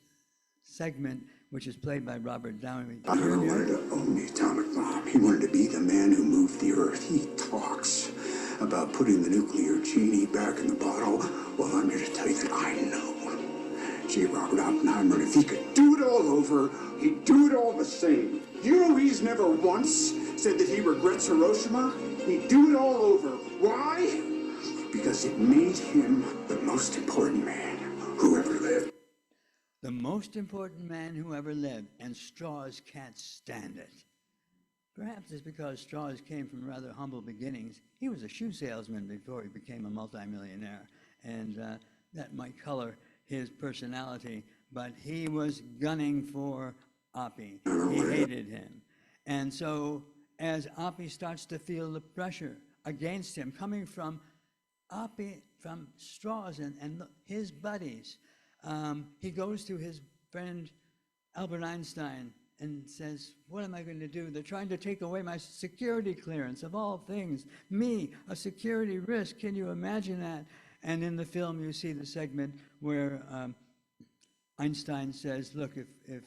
segment, which is played by Robert Downey Jr. Oppenheimer wanted to own the atomic bomb. He wanted to be the man who moved the earth. He talks about putting the nuclear genie back in the bottle. Well, I'm here to tell you that I know J. Robert Oppenheimer, and if he could do it all over, he'd do it all the same. You know he's never once said that he regrets Hiroshima? He'd do it all over. Why? Because it made him the most important man who ever lived. The most important man who ever lived, and Strauss can't stand it. Perhaps it's because Strauss came from rather humble beginnings. He was a shoe salesman before he became a multimillionaire, and that might color his personality, but he was gunning for Oppie. He hated him. And so as Oppie starts to feel the pressure against him coming from Oppie, from Strauss and his buddies, he goes to his friend Albert Einstein and says, what am I going to do? They're trying to take away my security clearance, of all things. Me, a security risk. Can you imagine that? And in the film, you see the segment where Einstein says, look, if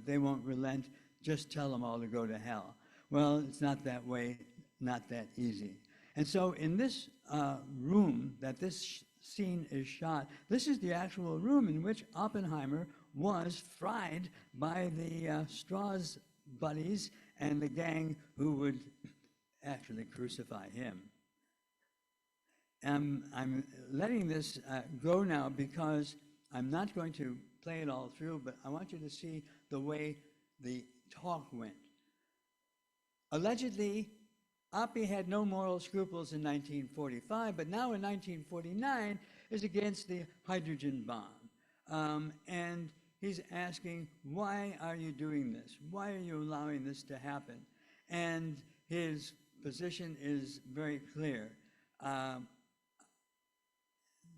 they won't relent, just tell them all to go to hell. Well, it's not that way, not that easy. And so in this room that this scene is shot, this is the actual room in which Oppenheimer was fried by the Strauss buddies and the gang who would actually crucify him. I'm letting this go now because I'm not going to play it all through, but I want you to see the way the talk went. Allegedly, Oppie had no moral scruples in 1945, but now in 1949 is against the hydrogen bomb. And he's asking, why are you doing this? Why are you allowing this to happen? And his position is very clear,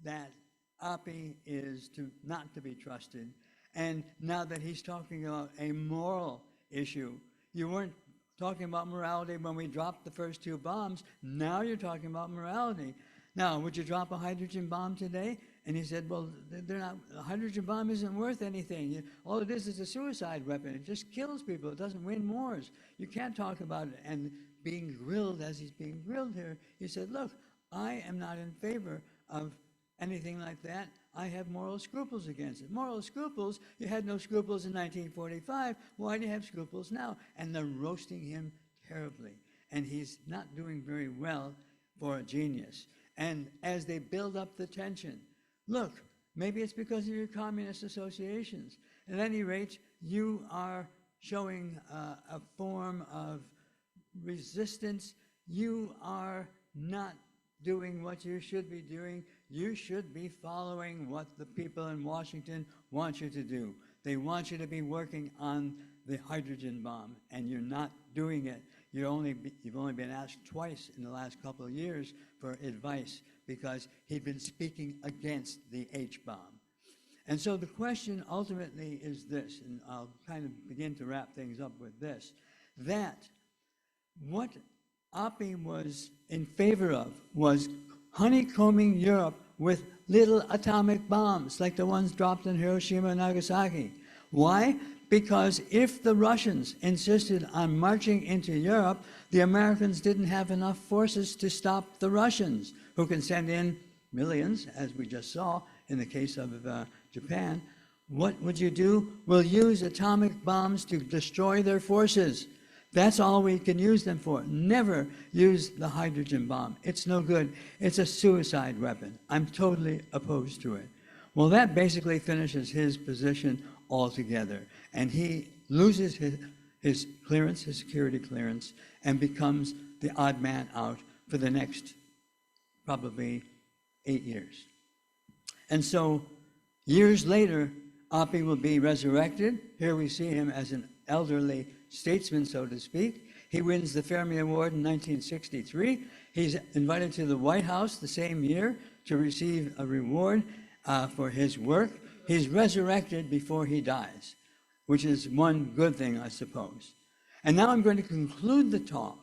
that Oppie is not to be trusted. And now that he's talking about a moral issue, you weren't talking about morality when we dropped the first 2 bombs. Now you're talking about morality. Now, would you drop a hydrogen bomb today? And he said, well, they're not, a hydrogen bomb isn't worth anything. All it is a suicide weapon. It just kills people. It doesn't win wars. You can't talk about it. And being grilled as he's being grilled here, he said, look, I am not in favor of anything like that. I have moral scruples against it. Moral scruples? You had no scruples in 1945. Why do you have scruples now? And they're roasting him terribly. And he's not doing very well for a genius. And as they build up the tension, look, maybe it's because of your communist associations. At any rate, you are showing a form of resistance. You are not doing what you should be doing. You should be following what the people in Washington want you to do. They want you to be working on the hydrogen bomb, and you're not doing it. You've only been asked twice in the last couple of years for advice because he'd been speaking against the H-bomb. And so the question ultimately is this, and I'll kind of begin to wrap things up with this, that what Oppie was in favor of was honeycombing Europe with little atomic bombs like the ones dropped in Hiroshima and Nagasaki. Why? Because if the Russians insisted on marching into Europe, the Americans didn't have enough forces to stop the Russians, who can send in millions, as we just saw in the case of Japan. What would you do? We'll use atomic bombs to destroy their forces. That's all we can use them for. Never use the hydrogen bomb. It's no good. It's a suicide weapon. I'm totally opposed to it. Well, that basically finishes his position altogether. And he loses his clearance, his security clearance, and becomes the odd man out for the next probably 8 years. And so years later, Oppie will be resurrected. Here we see him as an elderly statesman, so to speak. He wins the Fermi Award in 1963. He's invited to the White House the same year to receive a reward for his work. He's resurrected before he dies, which is one good thing, I suppose. And now I'm going to conclude the talk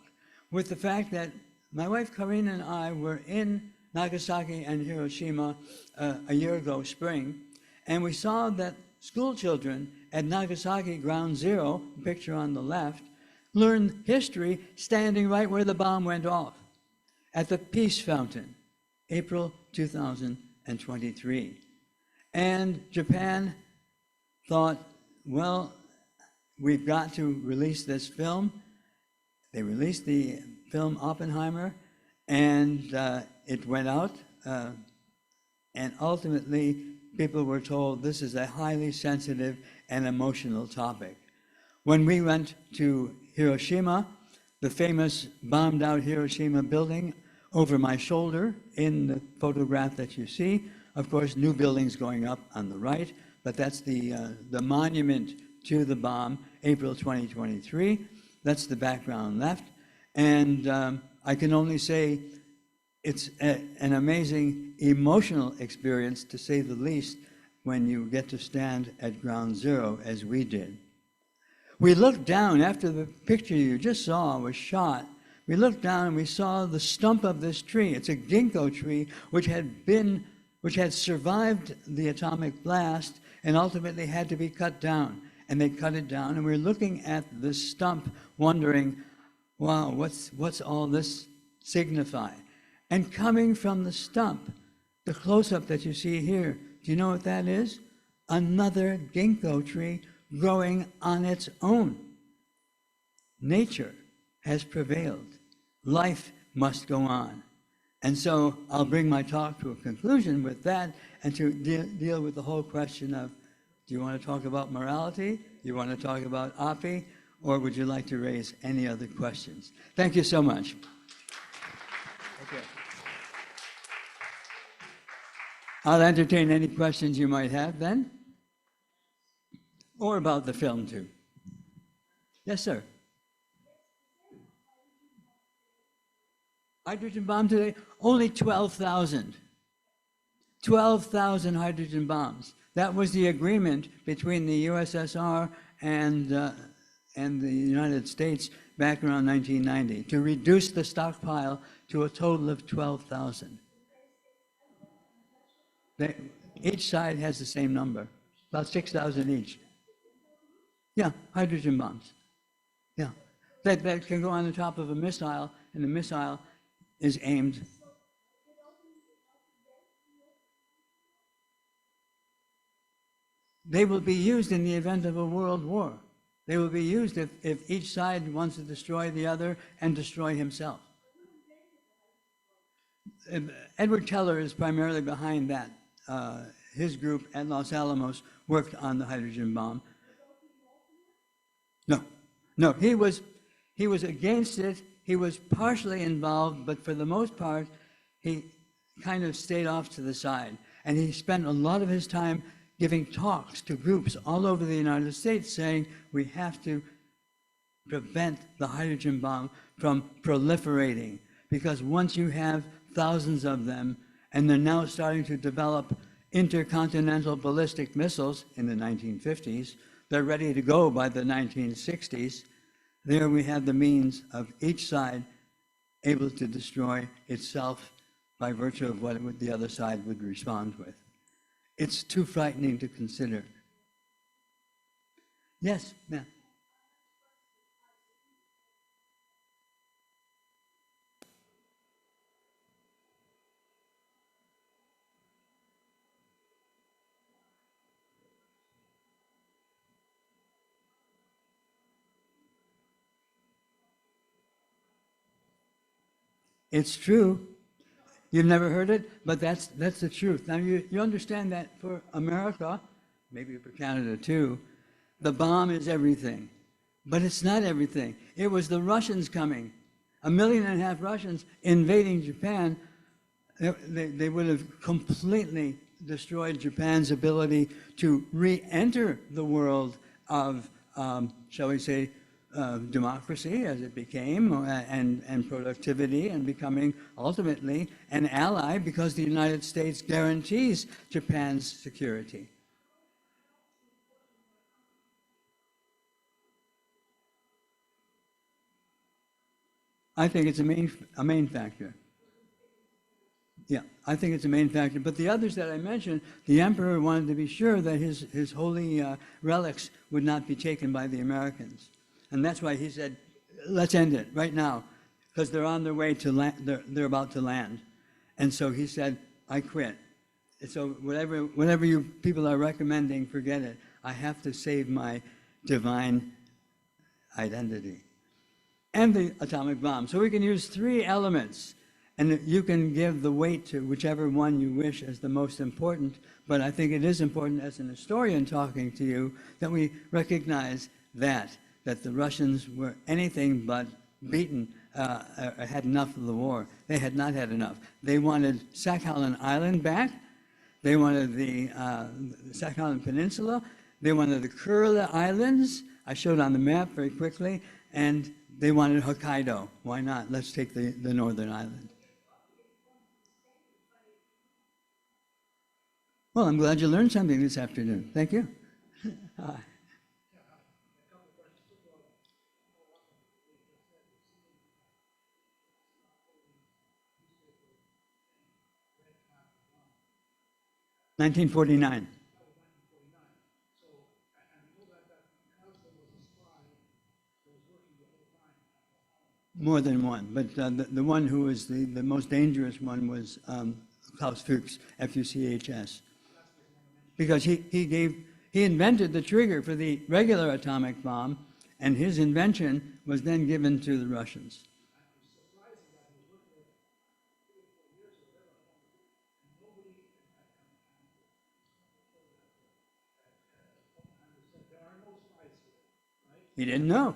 with the fact that my wife Karina and I were in Nagasaki and Hiroshima a year ago, spring, and we saw that school children at Nagasaki Ground Zero, picture on the left, learned history standing right where the bomb went off, at the Peace Fountain, April 2023. And Japan thought, well, we've got to release this film. They released the film Oppenheimer, and it went out, and ultimately people were told this is a highly sensitive and emotional topic. When we went to Hiroshima, the famous bombed out Hiroshima building over my shoulder in the photograph that you see, of course, new buildings going up on the right, but that's the monument to the bomb, April 2023. That's the background left. And I can only say it's an amazing emotional experience, to say the least, when you get to stand at ground zero as we did. We looked down after the picture you just saw was shot. We looked down and we saw the stump of this tree. It's a ginkgo tree which had survived the atomic blast and ultimately had to be cut down. And they cut it down, and we're looking at this stump, wondering, wow, what's all this signify? And coming from the stump, the close-up that you see here, do you know what that is? Another ginkgo tree growing on its own. Nature has prevailed. Life must go on. And so I'll bring my talk to a conclusion with that and to deal with the whole question of, do you want to talk about morality? Do you want to talk about Oppie? Or would you like to raise any other questions? Thank you so much. Okay. I'll entertain any questions you might have then. Or about the film too. Yes, sir. Hydrogen bomb today, only 12,000. 12,000 hydrogen bombs. That was the agreement between the USSR and the United States back around 1990 to reduce the stockpile to a total of 12,000. Each side has the same number, about 6,000 each. Yeah, hydrogen bombs. Yeah, that can go on the top of a missile, and the missile is aimed. They will be used in the event of a world war. They will be used if each side wants to destroy the other and destroy himself. Edward Teller is primarily behind that. His group at Los Alamos worked on the hydrogen bomb. No, he was against it. He was partially involved, but for the most part, he kind of stayed off to the side. And he spent a lot of his time giving talks to groups all over the United States saying we have to prevent the hydrogen bomb from proliferating, because once you have thousands of them, and they're now starting to develop intercontinental ballistic missiles in the 1950s, they're ready to go by the 1960s, there we have the means of each side able to destroy itself by virtue of what the other side would respond with. It's too frightening to consider. Yes, ma'am. It's true. You've never heard it, but that's the truth. Now you understand that for America, maybe for Canada too, the bomb is everything. But it's not everything. It was the Russians coming. 1.5 million Russians invading Japan. They would have completely destroyed Japan's ability to re-enter the world of, shall we say, democracy as it became, and productivity, and becoming ultimately an ally because the United States guarantees Japan's security. I think it's a main factor. Yeah, I think it's a main factor. But the others that I mentioned, the emperor wanted to be sure that his holy relics would not be taken by the Americans. And that's why he said, let's end it right now, because they're on their way to land, they're about to land. And so he said, I quit. And so whatever you people are recommending, forget it. I have to save my divine identity. And the atomic bomb. So we can use 3 elements, and you can give the weight to whichever one you wish as the most important. But I think it is important as an historian talking to you that we recognize that the Russians were anything but beaten, had enough of the war. They had not had enough. They wanted Sakhalin Island back. They wanted the Sakhalin Peninsula. They wanted the Kurila Islands. I showed on the map very quickly. And they wanted Hokkaido. Why not? Let's take the northern island. Well, I'm glad you learned something this afternoon. Thank you. 1949. More than one, but the one who was the most dangerous one was Klaus Fuchs, Fuchs, because he invented the trigger for the regular atomic bomb, and his invention was then given to the Russians. He didn't know.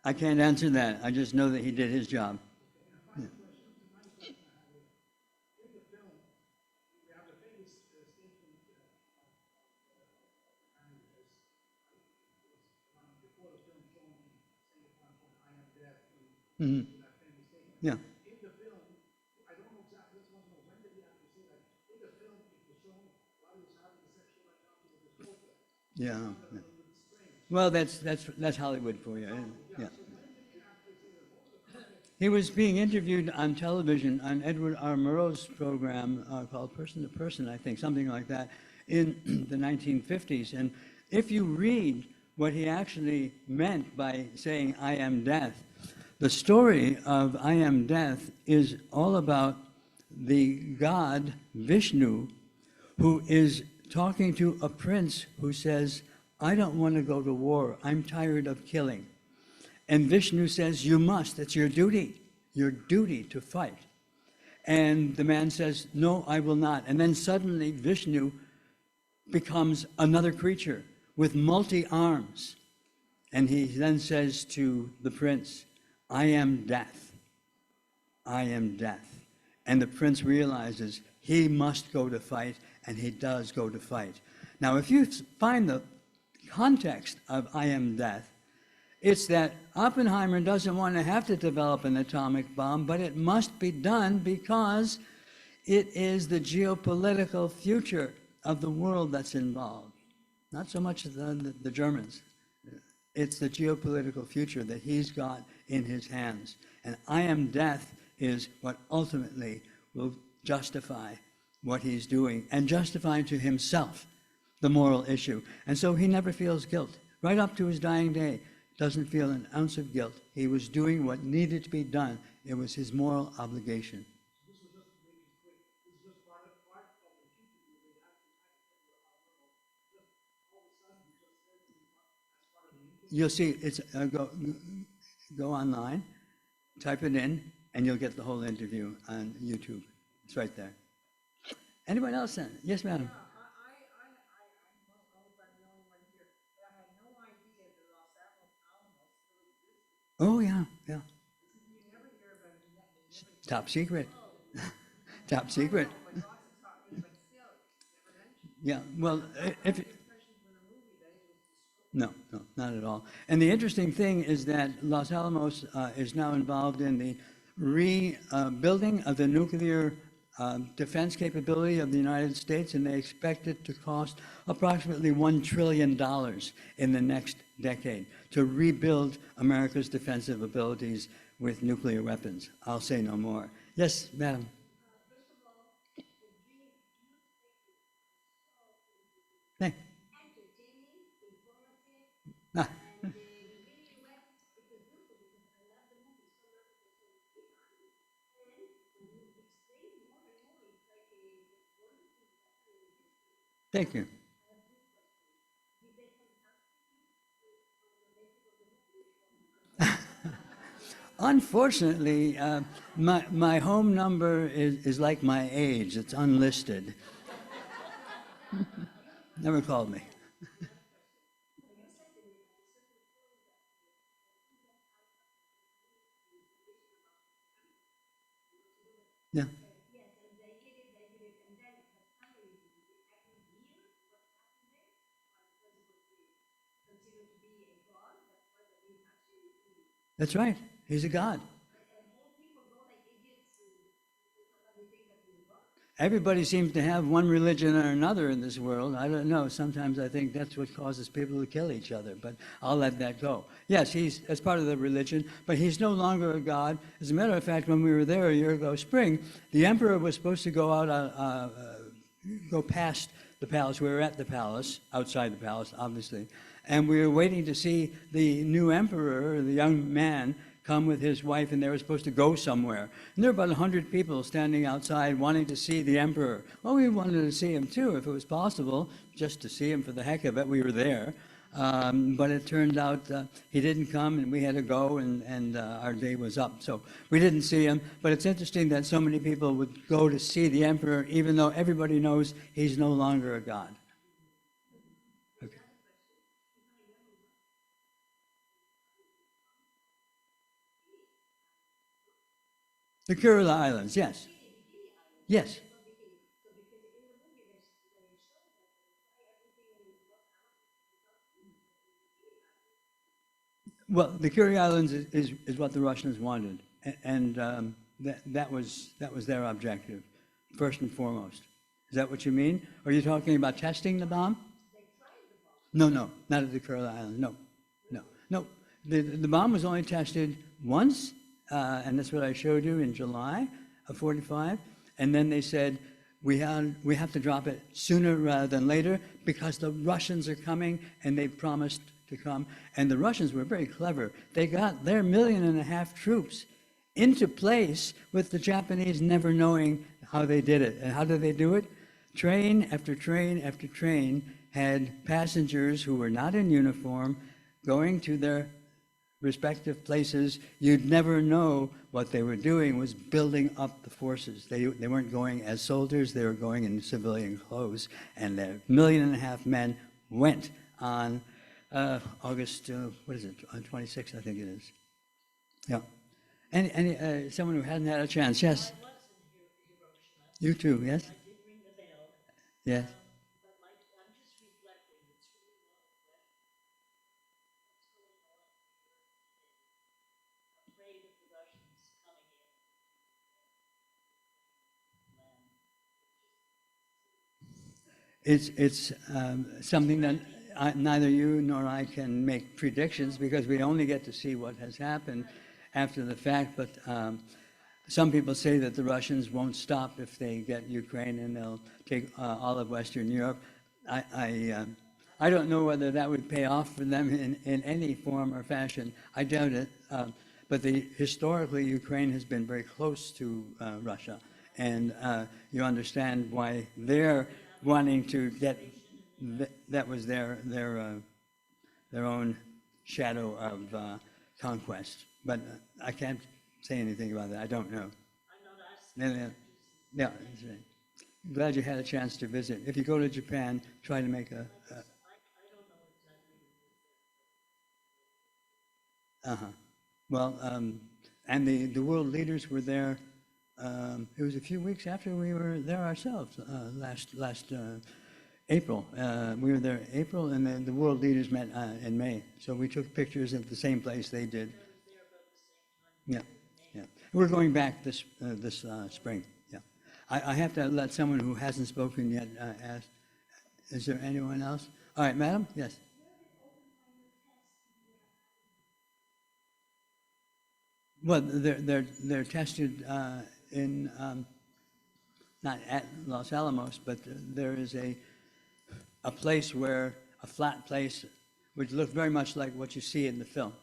I can't answer that. I just know that he did his job. Yeah. Mm-hmm. Yeah. Yeah. Yeah. Well, that's Hollywood for you. Yeah. He was being interviewed on television on Edward R. Murrow's program called Person to Person, I think, something like that, in the 1950s. And if you read what he actually meant by saying, I am death, the story of I am death is all about the god Vishnu, who is talking to a prince who says, I don't want to go to war. I'm tired of killing. And Vishnu says, you must, it's your duty to fight. And the man says, no, I will not. And then suddenly Vishnu becomes another creature with multi-arms. And he then says to the prince, I am death. I am death. And the prince realizes he must go to fight, and he does go to fight. Now, if you find the context of I am death, it's that Oppenheimer doesn't want to have to develop an atomic bomb, but it must be done because it is the geopolitical future of the world that's involved. Not so much the Germans. It's the geopolitical future that he's got in his hands. And I am death is what ultimately will justify what he's doing and justify to himself the moral issue. And so he never feels guilt. Right up to his dying day, doesn't feel an ounce of guilt. He was doing what needed to be done. It was his moral obligation. You'll see, it's go online, type it in, and you'll get the whole interview on YouTube. It's right there. Anyone else then? Yes, madam. Oh, yeah, yeah. Top secret. Top secret. Yeah, well, if... No, no, not at all. And the interesting thing is that Los Alamos is now involved in the rebuilding of the nuclear defense capability of the United States, and they expect it to cost approximately $1 trillion in the next decade to rebuild America's defensive abilities with nuclear weapons. I'll say no more. Yes, madam. Hey. Ah. Thank you. Unfortunately, my home number is like my age. It's unlisted. Never called me. Yeah. That's right. He's a god. Everybody seems to have one religion or another in this world. I don't know. Sometimes I think that's what causes people to kill each other, but I'll let that go. Yes, he's as part of the religion, but he's no longer a god. As a matter of fact, when we were there a year ago spring, the emperor was supposed to go out, go past the palace. We were at the palace, outside the palace, obviously, and we were waiting to see the new emperor, the young man, come with his wife, and they were supposed to go somewhere. And there were about 100 people standing outside wanting to see the emperor. Well, we wanted to see him too, if it was possible, just to see him for the heck of it. We were there. But it turned out he didn't come, and we had to go, and our day was up. So we didn't see him. But it's interesting that so many people would go to see the emperor, even though everybody knows he's no longer a god. The Kurila Islands, yes. Yes. Well, the Kurila Islands is what the Russians wanted, and that was their objective, first and foremost. Is that what you mean? Are you talking about testing the bomb? No, not at the Kurila Islands. No. The bomb was only tested once. And that's what I showed you in July of '45. And then they said, we have to drop it sooner rather than later because the Russians are coming and they promised to come. And the Russians were very clever. They got their 1.5 million troops into place with the Japanese never knowing how they did it. And how did they do it? Train after train after train had passengers who were not in uniform going to their respective places. You'd never know what they were doing was building up the forces. They weren't going as soldiers, they were going in civilian clothes. And the 1.5 million men went on August, 26th, I think it is. Yeah. Any someone who hadn't had a chance, yes? You too, yes? Yes. It's something that neither you nor I can make predictions because we only get to see what has happened after the fact. But some people say that the Russians won't stop if they get Ukraine and they'll take all of Western Europe. I don't know whether that would pay off for them in any form or fashion. I doubt it. But historically, Ukraine has been very close to Russia. And you understand why they're wanting to get, that was their own shadow of conquest. But I can't say anything about that. I don't know. Yeah, that's right. Glad you had a chance to visit. If you go to Japan, try to make a well, and the world leaders were there. It was a few weeks after we were there ourselves, last April. We were there in April, and then the world leaders met in May. So we took pictures at the same place they did. Yeah. We're going back this spring. Yeah. I have to let someone who hasn't spoken yet ask. Is there anyone else? All right, madam? Yes. Well, they're tested in not at Los Alamos, but there is a place where a flat place which looked very much like what you see in the film.